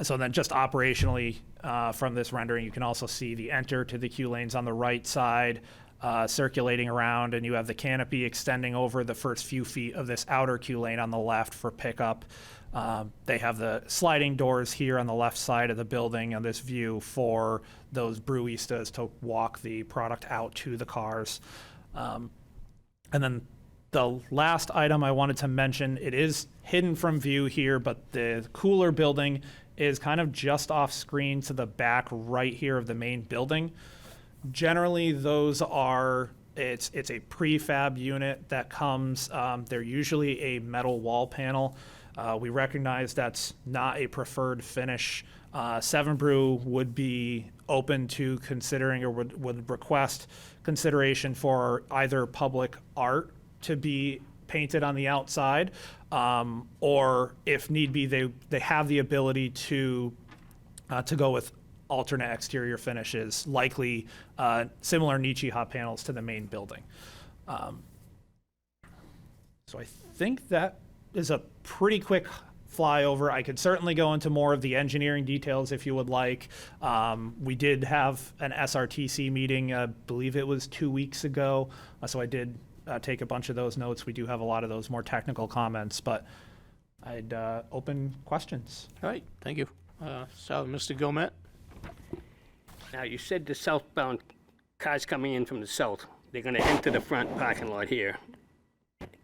So then just operationally from this rendering, you can also see the enter to the queue lanes on the right side, circulating around, and you have the canopy extending over the first few feet of this outer queue lane on the left for pickup. They have the sliding doors here on the left side of the building and this view for those brewistas to walk the product out to the cars. And then the last item I wanted to mention, it is hidden from view here, but the cooler building is kind of just off screen to the back right here of the main building. Generally, those are, it's a prefab unit that comes, they're usually a metal wall panel. We recognize that's not a preferred finish. Seven Brew would be open to considering or would request consideration for either public art to be painted on the outside, or if need be, they have the ability to go with alternate exterior finishes, likely similar Nichi hot panels to the main building. So I think that is a pretty quick flyover. I could certainly go into more of the engineering details if you would like. We did have an SRTC meeting, I believe it was 2 weeks ago, so I did take a bunch of those notes. We do have a lot of those more technical comments, but I'd open questions. All right, thank you. So, Mr. Gomet? Now, you said the southbound cars coming in from the south, they're gonna enter the front parking lot here,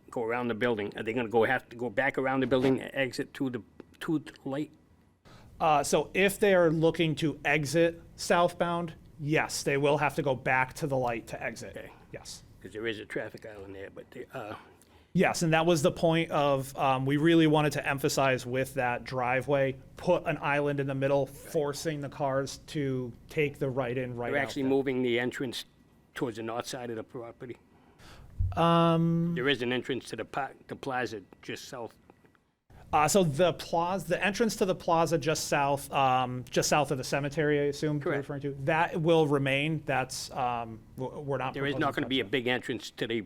go around the building. Are they gonna have to go back around the building and exit to the light? So if they are looking to exit southbound, yes, they will have to go back to the light to exit. Okay. Yes. Because there is a traffic island there, but Yes, and that was the point of, we really wanted to emphasize with that driveway, put an island in the middle, forcing the cars to take the right in, right out. they're actually there. moving the entrance towards the north side of the property. There is an entrance to the plaza just south. So the entrance to the plaza just south of the cemetery, I assume you're Correct. referring to, that will remain. That's, we're not. There is proposing not going to be a touch big entrance to the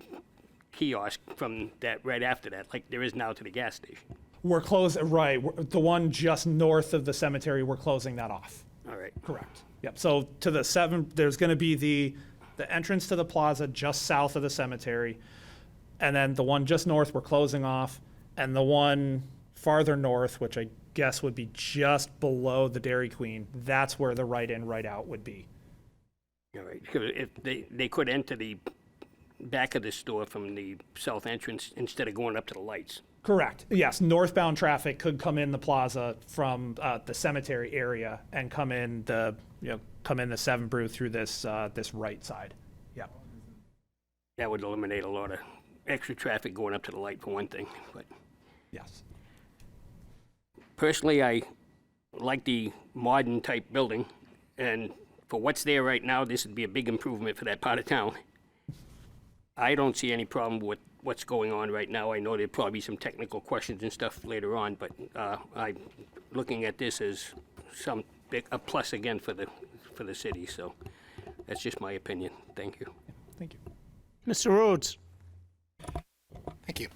kiosk from that right after that, like there is now to the gas station. that. We're closing, right, the one just north of the cemetery, we're closing that off. All right. Correct. Yep, so to the there's gonna be the entrance to the plaza just south of the cemetery, and then the one just north we're closing off, and the one farther north, which I guess would be just below the Dairy Queen, that's where the right in, right out would be. All right. Because if they could enter the back of the store from the south entrance instead of going up to the lights. Correct. Yes, northbound traffic could come in the plaza from the cemetery area and come in the Seven Brew through this right side. Yep. That would eliminate a lot of extra traffic going up to the light for one thing. But Yes. personally, I like the modern type building, and for what's there right now, this would be a big improvement for that part of town. I don't see any problem with what's going on right now. I know there'll probably be some technical questions and stuff later on, but I'm looking at this as a plus again for the city. So that's just my opinion. Thank you. Thank you. Mr. Rhodes? Thank you.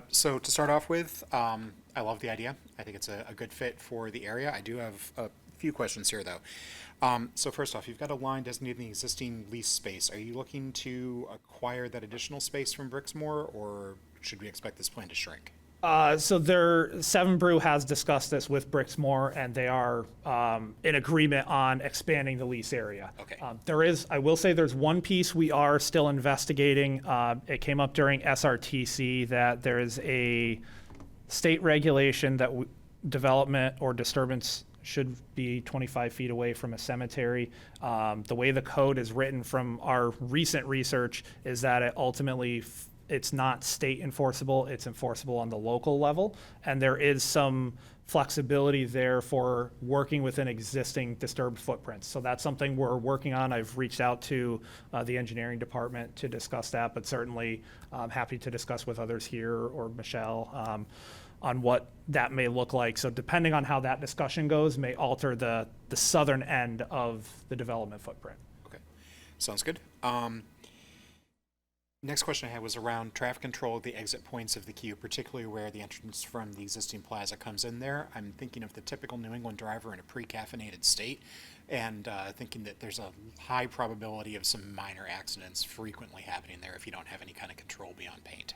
So to start off with, I love the idea. I think it's a good fit for the area. I do have a few questions here, though. So first off, you've got a line designating the existing lease space. Are you looking to acquire that additional space from Brixmor, or should we expect this plan to shrink? So Seven Brew has discussed this with Brixmor, and they are in agreement on expanding the lease area. Okay. I will say there's one piece we are still investigating. It came up during SRTC that there is a state regulation that development or disturbance should be 25 feet away from a cemetery. The way the code is written from our recent research is that it ultimately it's not state enforceable, it's enforceable on the local level. And there is some flexibility there for working within existing disturbed footprints. So that's something we're working on. I've reached out to the engineering department to discuss that, but certainly happy to discuss with others here or Michelle on what that may look like. So depending on how that discussion goes, may alter the southern end of the development footprint. Okay, sounds good. Next question I had was around traffic control at the exit points of the queue, particularly where the entrance from the existing plaza comes in there. I'm thinking of the typical New England driver in a pre-caffeinated state, and thinking that there's a high probability of some minor accidents frequently happening there if you don't have any kind of control beyond paint.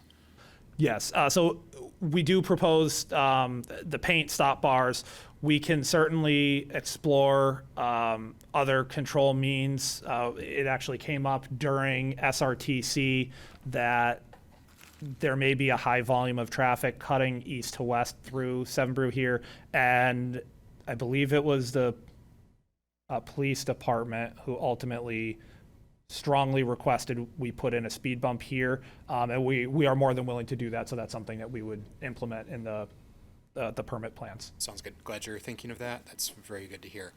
Yes, so we do propose the paint stop bars. We can certainly explore other control means. It actually came up during SRTC that there may be a high volume of traffic cutting east to west through Seven Brew here, and I believe it was the police department who ultimately strongly requested we put in a speed bump here, and we are more than willing to do that. So that's something that we would implement in the permit plans. Sounds good. Glad you're thinking of that. That's very good to hear.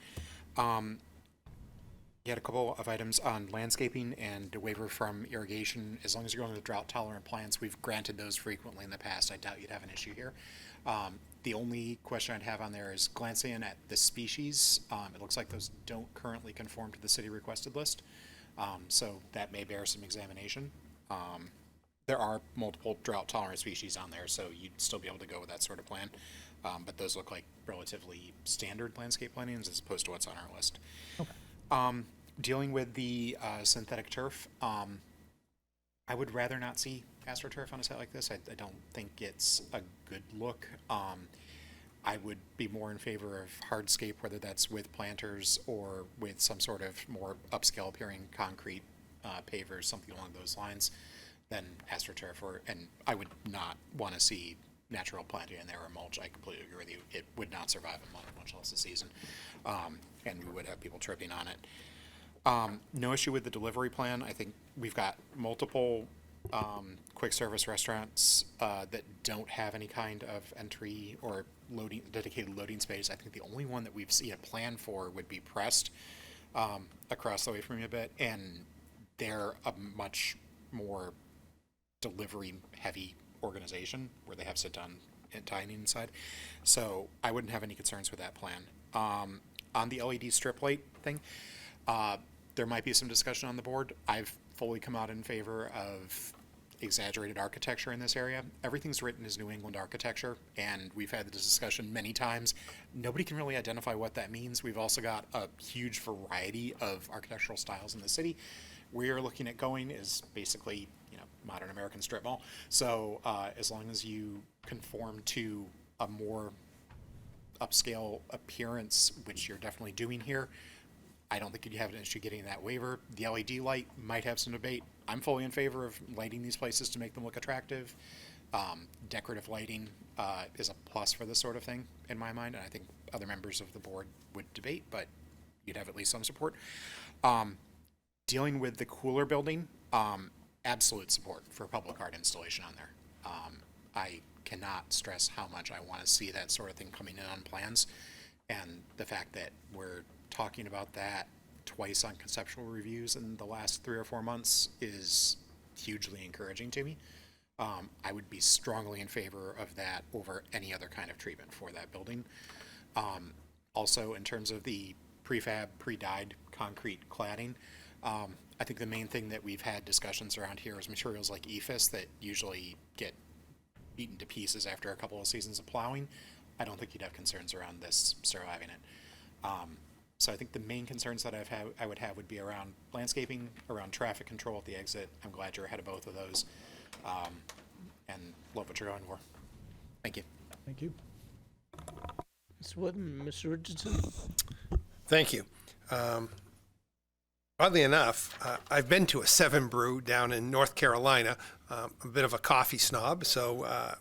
You had a couple of items on landscaping and a waiver from irrigation. As long as you're going with drought tolerant plants, we've granted those frequently in the past. I doubt you'd have an issue here. The only question I'd have on there is glancing at the species. It looks like those don't currently conform to the city requested list. So that may bear some examination. There are multiple drought tolerant species on there, so you'd still be able to go with that sort of plan. But those look like relatively standard landscape plantings as opposed to what's on our list. Okay. Dealing with the synthetic turf, I would rather not see AstroTurf on a site like this. I don't think it's a good look. I would be more in favor of hardscape, whether that's with planters or with some sort of more upscale appearing concrete pavers, something along those lines, than AstroTurf. And I would not want to see natural planting in there or mulch. I completely agree with you. It would not survive a month, much less a season. And we would have people tripping on it. No issue with the delivery plan. I think we've got multiple quick service restaurants that don't have any kind of entry or dedicated loading space. I think the only one that we've seen a plan for would be Pressed, across the way from me a bit, and they're a much more delivery heavy organization where they have sit down and dining inside. So I wouldn't have any concerns with that plan. On the LED strip light thing, there might be some discussion on the board. I've fully come out in favor of exaggerated architecture in this area. Everything's written as New England architecture, and we've had this discussion many times. Nobody can really identify what that means. We've also got a huge variety of architectural styles in the city. Where you're looking at going is basically, modern American strip mall. So as long as you conform to a more upscale appearance, which you're definitely doing here, I don't think you'd have an issue getting that waiver. The LED light might have some debate. I'm fully in favor of lighting these places to make them look attractive. Decorative lighting is a plus for this sort of thing in my mind, and I think other members of the board would debate, but you'd have at least some support. Dealing with the cooler building, absolute support for public art installation on there. I cannot stress how much I want to see that sort of thing coming in on plans, and the fact that we're talking about that twice on conceptual reviews in the last 3 or 4 months is hugely encouraging to me. I would be strongly in favor of that over any other kind of treatment for that building. Also, in terms of the prefab, pre-dyed concrete cladding, I think the main thing that we've had discussions around here is materials like EFIS that usually get beaten to pieces after a couple of seasons of plowing. I don't think you'd have concerns around this surviving it. So I think the main concerns that I would have would be around landscaping, around traffic control at the exit. I'm glad you're ahead of both of those, and love what you're going for. Thank you. Thank you. Mr. Wood, Mr. Richardson. Thank you. Oddly enough, I've been to a 7 Brew down in North Carolina. I'm a bit of a coffee snob, so I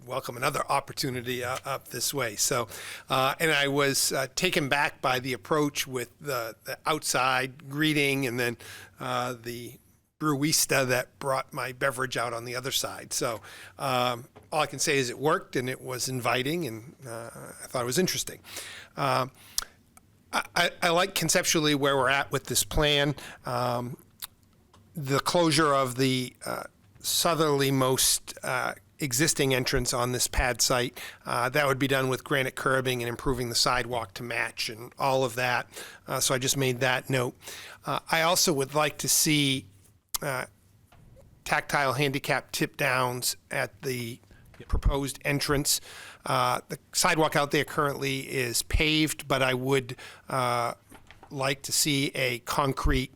welcome another opportunity up this way. So, and I was taken back by the approach with the outside greeting and then the brewista that brought my beverage out on the other side. So all I can say is it worked and it was inviting, and I thought it was interesting. I like conceptually where we're at with this plan. The closure of the southerlymost existing entrance on this pad site, that would be done with granite curbing and improving the sidewalk to match and all of that. So I just made that note. I also would like to see tactile handicap tip downs at the proposed entrance. The sidewalk out there currently is paved, but I would like to see a concrete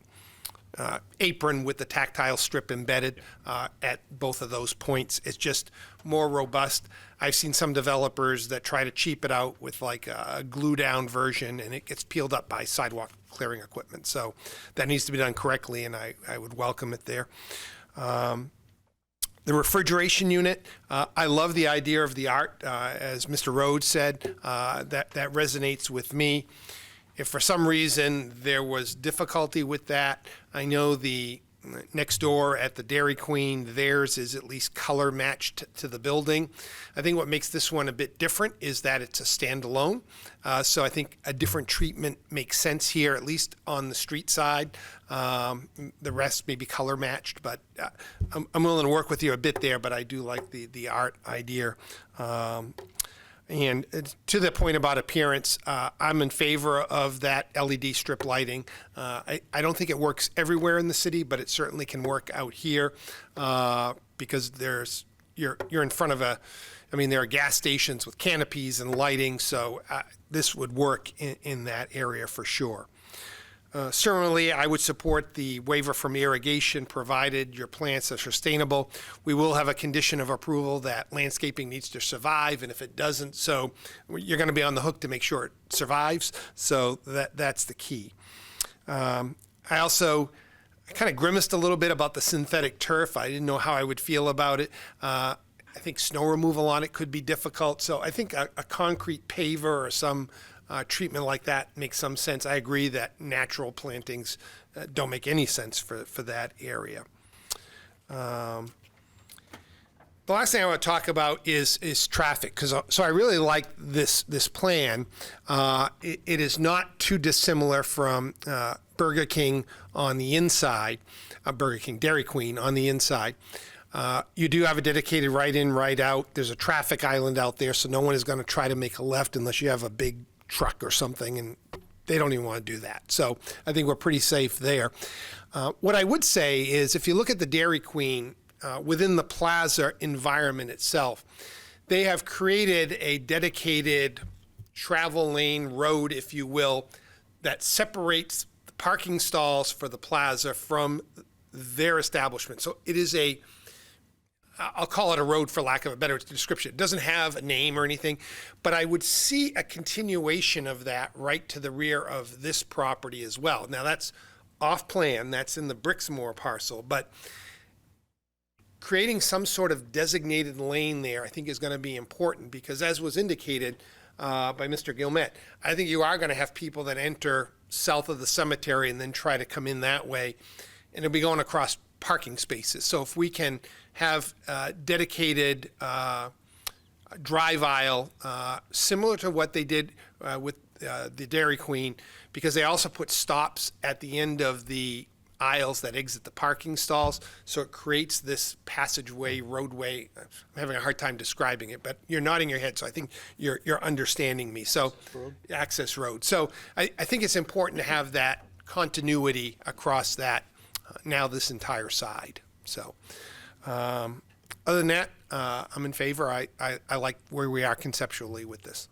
apron with the tactile strip embedded at both of those points. It's just more robust. I've seen some developers that try to cheap it out with like a glue down version, and it gets peeled up by sidewalk clearing equipment. So that needs to be done correctly, and I would welcome it there. The refrigeration unit, I love the idea of the art, as Mr. Rhodes said, that resonates with me. If for some reason there was difficulty with that, I know the next door at the Dairy Queen, theirs is at least color matched to the building. I think what makes this one a bit different is that it's a standalone. So I think a different treatment makes sense here, at least on the street side. The rest may be color matched, but I'm willing to work with you a bit there, but I do like the art idea. And to the point about appearance, I'm in favor of that LED strip lighting. I don't think it works everywhere in the city, but it certainly can work out here because you're in front of there are gas stations with canopies and lighting, so this would work in that area for sure. Similarly, I would support the waiver from irrigation provided your plants are sustainable. We will have a condition of approval that landscaping needs to survive, and if it doesn't, so you're going to be on the hook to make sure it survives. So that's the key. I also kind of grimaced a little bit about the synthetic turf. I didn't know how I would feel about it. I think snow removal on it could be difficult. So I think a concrete paver or some treatment like that makes some sense. I agree that natural plantings don't make any sense for that area. The last thing I want to talk about is traffic, so I really like this plan. It is not too dissimilar from Burger King on the inside, Burger King Dairy Queen on the inside. You do have a dedicated right in, right out. There's a traffic island out there, so no one is going to try to make a left unless you have a big truck or something, and they don't even want to do that. So I think we're pretty safe there. What I would say is if you look at the Dairy Queen within the plaza environment itself, they have created a dedicated travel lane road, if you will, that separates the parking stalls for the plaza from their establishment. So it is I'll call it a road for lack of a better description. It doesn't have a name or anything, but I would see a continuation of that right to the rear of this property as well. Now that's off plan, that's in the Brixmore parcel, but creating some sort of designated lane there I think is going to be important because as was indicated by Mr. Gilmet, I think you are going to have people that enter south of the cemetery and then try to come in that way, and it'll be going across parking spaces. So if we can have dedicated drive aisle, similar to what they did with the Dairy Queen, because they also put stops at the end of the aisles that exit the parking stalls, so it creates this passageway, roadway. I'm having a hard time describing it, but you're nodding your head, so I think you're understanding me. So, access road. So I think it's important to have that continuity across that, now this entire side. So other than that, I'm in favor. I like where we are conceptually with this.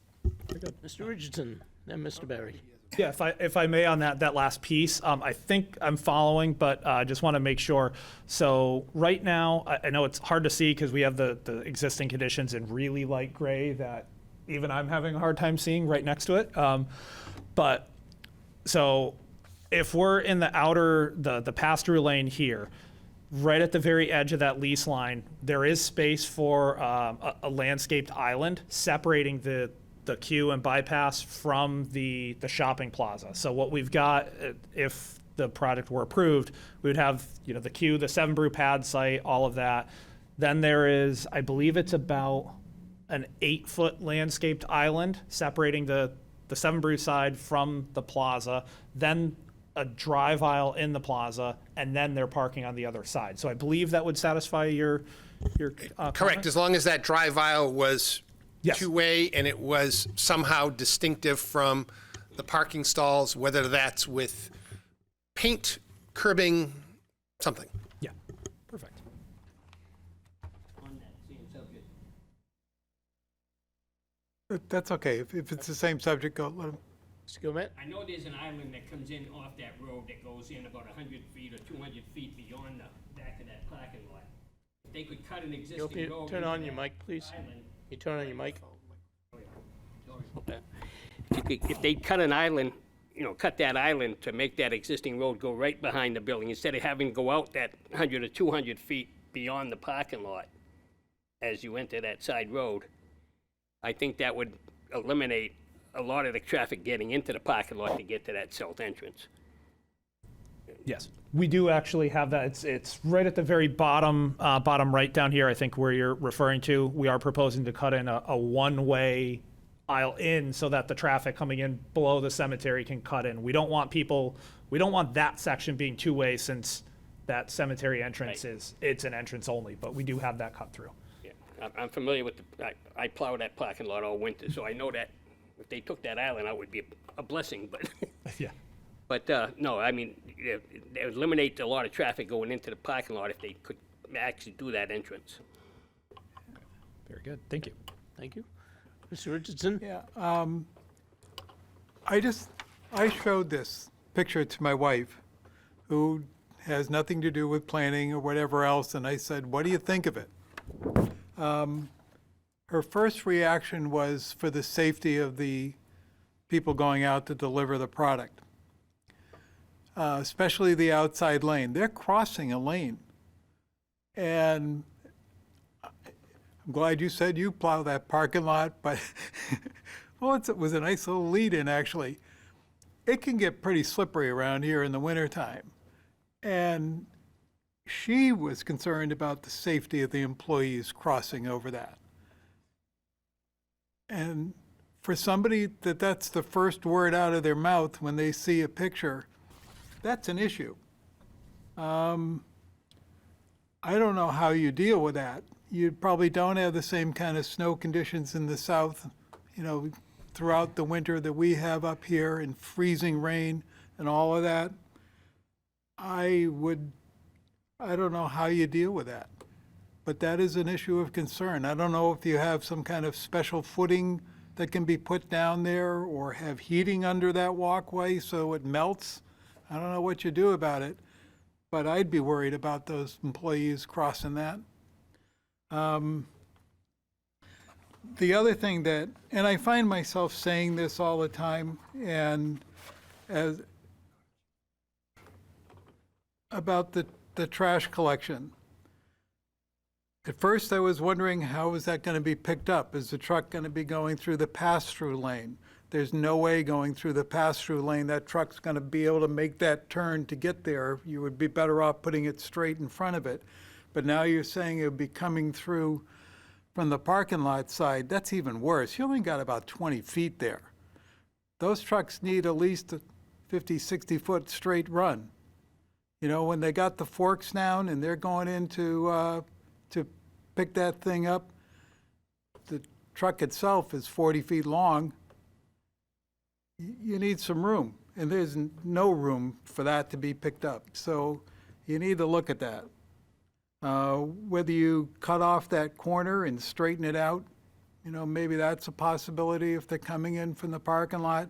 Mr. Richardson, then Mr. Barry. Yeah, if I may on that last piece, I think I'm following, but I just want to make sure. So right now, I know it's hard to see because we have the existing conditions in really light gray that even I'm having a hard time seeing right next to it. But so if we're in the outer, the pass-through lane here, right at the very edge of that lease line, there is space for a landscaped island separating the queue and bypass from the shopping plaza. So what we've got, if the project were approved, we would have the queue, the 7 Brew pad site, all of that. Then there is, I believe it's about an 8-foot landscaped island separating the 7 Brew side from the plaza. Then a drive aisle in the plaza, and then they're parking on the other side. So I believe that would satisfy your correct, comment? as long as that drive aisle was Yes. two-way and it was somehow distinctive from the parking stalls, whether that's with paint, curbing, something. Yeah, perfect. On that same subject. That's okay. If it's the same subject, go let him. Mr. Gilmet? I know there's an island that comes in off that road that goes in about 100 feet or 200 feet beyond the back of that parking lot. If they could cut an existing road. Turn into on your that mic, please. island, You turn on your mic. if they cut an island, cut that island to make that existing road go right behind the building, instead of having to go out that 100 or 200 feet beyond the parking lot as you enter that side road, I think that would eliminate a lot of the traffic getting into the parking lot to get to that south entrance. Yes, we do actually have that. It's right at the very bottom, bottom right down here, I think where you're referring to. We are proposing to cut in a one-way aisle in so that the traffic coming in below the cemetery can cut in. We don't want that section being two-way since that cemetery entrance it's an entrance only, but we do have that cut through. Yeah, I'm familiar with I plow that parking lot all winter, so I know that if they took that island out, it would be a blessing, but. Yeah. But, no, I mean, it would eliminate a lot of traffic going into the parking lot if they could actually do that entrance. Very good. Thank you. Thank you. Mr. Richardson? Yeah, I showed this picture to my wife, who has nothing to do with planning or whatever else, and I said, what do you think of it? Her first reaction was for the safety of the people going out to deliver the product, especially the outside lane. They're crossing a lane. And I'm glad you said you plow that parking lot, but well, it was a nice little lead-in, actually. It can get pretty slippery around here in the wintertime. And she was concerned about the safety of the employees crossing over that. And for somebody that's the first word out of their mouth when they see a picture, that's an issue. I don't know how you deal with that. You probably don't have the same kind of snow conditions in the south, throughout the winter that we have up here, and freezing rain and all of that. I don't know how you deal with that, but that is an issue of concern. I don't know if you have some kind of special footing that can be put down there or have heating under that walkway so it melts. I don't know what you do about it, but I'd be worried about those employees crossing that. The other thing and I find myself saying this all the time, about the trash collection. At first I was wondering, how is that going to be picked up? Is the truck going to be going through the pass-through lane? There's no way going through the pass-through lane that truck's going to be able to make that turn to get there. You would be better off putting it straight in front of it. But now you're saying it would be coming through from the parking lot side. That's even worse. You only got about 20 feet there. Those trucks need at least a 50, 60-foot straight run. When they got the forks down and they're going in to pick that thing up, the truck itself is 40 feet long. You need some room, and there's no room for that to be picked up. So you need to look at that. Whether you cut off that corner and straighten it out, maybe that's a possibility if they're coming in from the parking lot.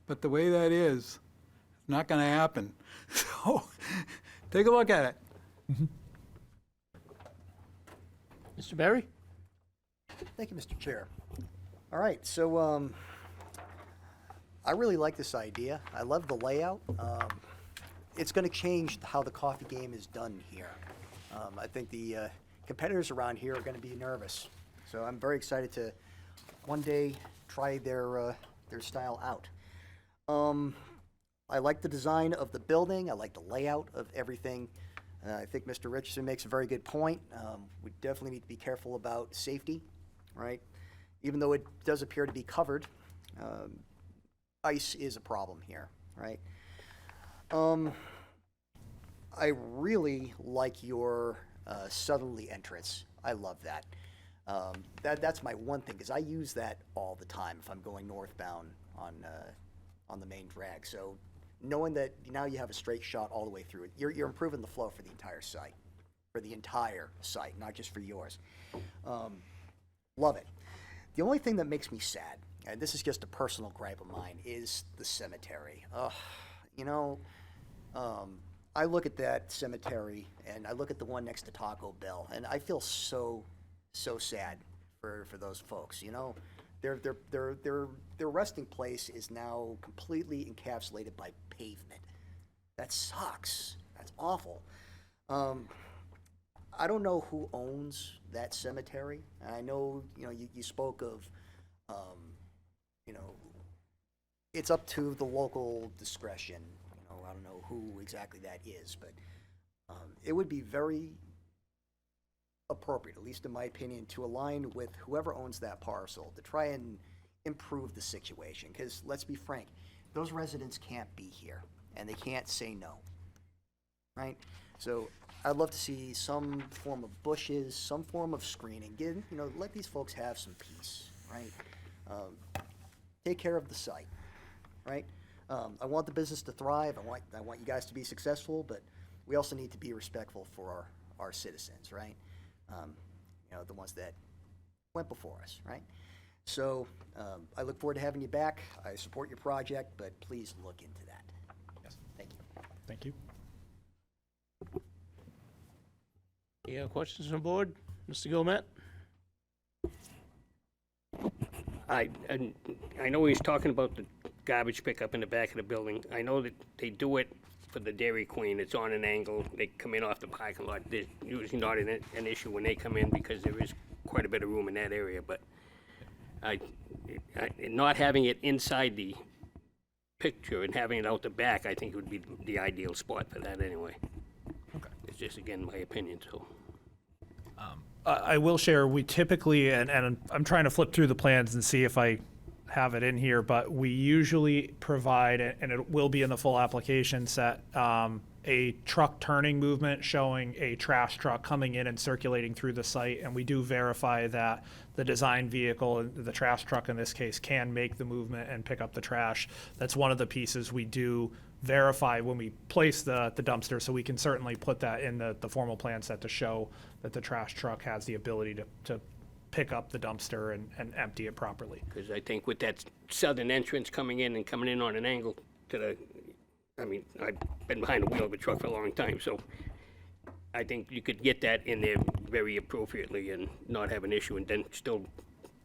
But the way that is, it's not going to happen. So take a look at it. Mm-hmm. Mr. Barry? Thank you, Mr. Chair. All right, so I really like this idea. I love the layout. It's going to change how the coffee game is done here. I think the competitors around here are going to be nervous. So I'm very excited to one day try their style out. I like the design of the building. I like the layout of everything. I think Mr. Richardson makes a very good point. We definitely need to be careful about safety, right? Even though it does appear to be covered, ice is a problem here, right? I really like your southerly entrance. I love that. That's my one thing, because I use that all the time if I'm going northbound on the main drag. So knowing that now you have a straight shot all the way through it, you're improving the flow for the entire site, not just for yours. Love it. The only thing that makes me sad, and this is just a personal gripe of mine, is the cemetery. I look at that cemetery and I look at the one next to Taco Bell, and I feel so sad for those folks. Their resting place is now completely encapsulated by pavement. That sucks. That's awful. I don't know who owns that cemetery. I know you spoke of it's up to the local discretion. I don't know who exactly that is, but it would be very appropriate, at least in my opinion, to align with whoever owns that parcel to try and improve the situation. Because let's be frank, those residents can't be here and they can't say no, right? So I'd love to see some form of bushes, some form of screening. Let these folks have some peace, right? Take care of the site, right? I want the business to thrive. I want you guys to be successful, but we also need to be respectful for our citizens, right? The ones that went before us, right? So I look forward to having you back. I support your project, but please look into that. Yes. Thank you. Thank you. Any other questions from the board? Mr. Gilmet? I know he's talking about the garbage pickup in the back of the building. I know that they do it for the Dairy Queen. It's on an angle. They come in off the parking lot. There's usually not an issue when they come in because there is quite a bit of room in that area. But not having it inside the picture and having it out the back, I think would be the ideal spot for that anyway. Okay. It's just, again, my opinion, so. I will share, we typically, and I'm trying to flip through the plans and see if I have it in here, but we usually provide, and it will be in the full application set, a truck turning movement showing a trash truck coming in and circulating through the site. And we do verify that the design vehicle, the trash truck in this case, can make the movement and pick up the trash. That's one of the pieces we do verify when we place the dumpster, so we can certainly put that in the formal plan set to show that the trash truck has the ability to pick up the dumpster and empty it properly. Because I think with that southern entrance coming in on an angle to the, I've been behind the wheel of a truck for a long time, so I think you could get that in there very appropriately and not have an issue, and then still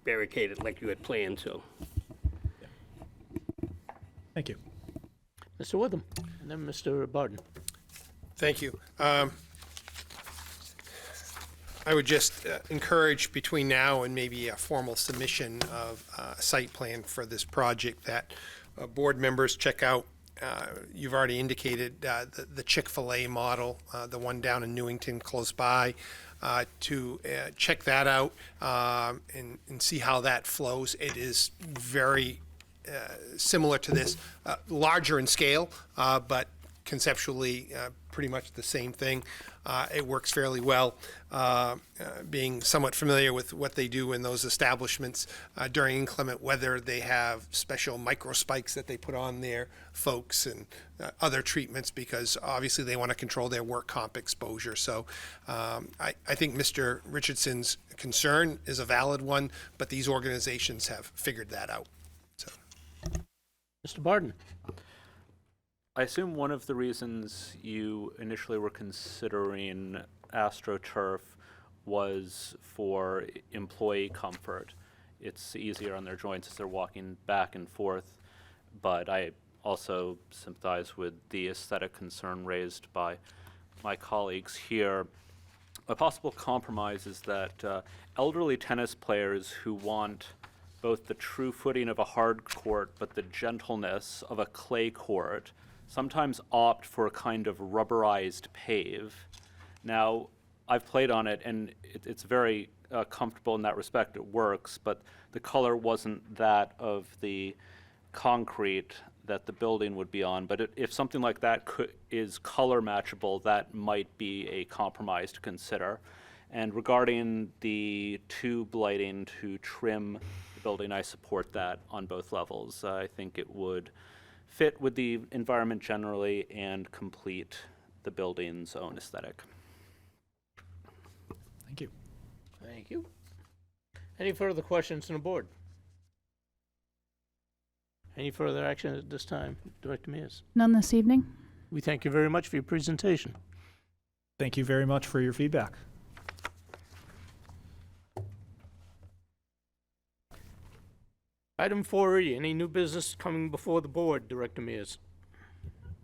barricade it like you had planned, so. Thank you. Mr. Witham, and then Mr. Barden. Thank you. I would just encourage between now and maybe a formal submission of a site plan for this project that board members check out. You've already indicated the Chick-fil-A model, the one down in Newington close by, to check that out and see how that flows. It is very similar to this, larger in scale, but conceptually pretty much the same thing. It works fairly well. Being somewhat familiar with what they do in those establishments during inclement weather, they have special micro spikes that they put on their folks and other treatments because obviously they want to control their work comp exposure. So I think Mr. Richardson's concern is a valid one, but these organizations have figured that out. So. Mr. Barden. I assume one of the reasons you initially were considering AstroTurf was for employee comfort. It's easier on their joints as they're walking back and forth, but I also sympathize with the aesthetic concern raised by my colleagues here. A possible compromise is that elderly tennis players who want both the true footing of a hard court but the gentleness of a clay court sometimes opt for a kind of rubberized pave. Now, I've played on it, and it's very comfortable in that respect. It works, but the color wasn't that of the concrete that the building would be on. But if something like that is color matchable, that might be a compromise to consider. And regarding the tube lighting to trim the building, I support that on both levels. I think it would fit with the environment generally and complete the building's own aesthetic. Thank you. Thank you. Any further questions from the board? Any further action at this time? Director Mears. None this evening. We thank you very much for your presentation. Thank you very much for your feedback. Item 4E, any new business coming before the board, Director Mears?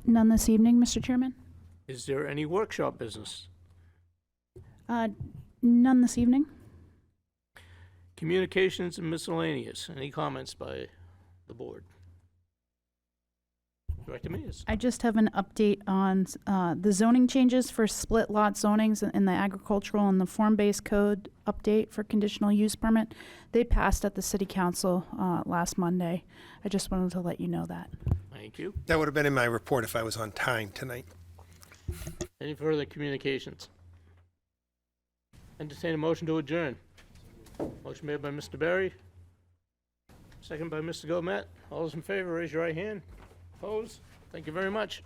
None this evening, Mr. Chairman. Is there any workshop business? None this evening. Communications and miscellaneous, any comments by the board? Director Mears. I just have an update on the zoning changes for split lot zonings in the agricultural and the form-based code update for conditional use permit. They passed at the city council last Monday. I just wanted to let you know that. Thank you. That would have been in my report if I was on time tonight. Any further communications? Entertain a motion to adjourn. Motion made by Mr. Barry. Second by Mr. Gomet. All those in favor, raise your right hand. Opposed? Thank you very much.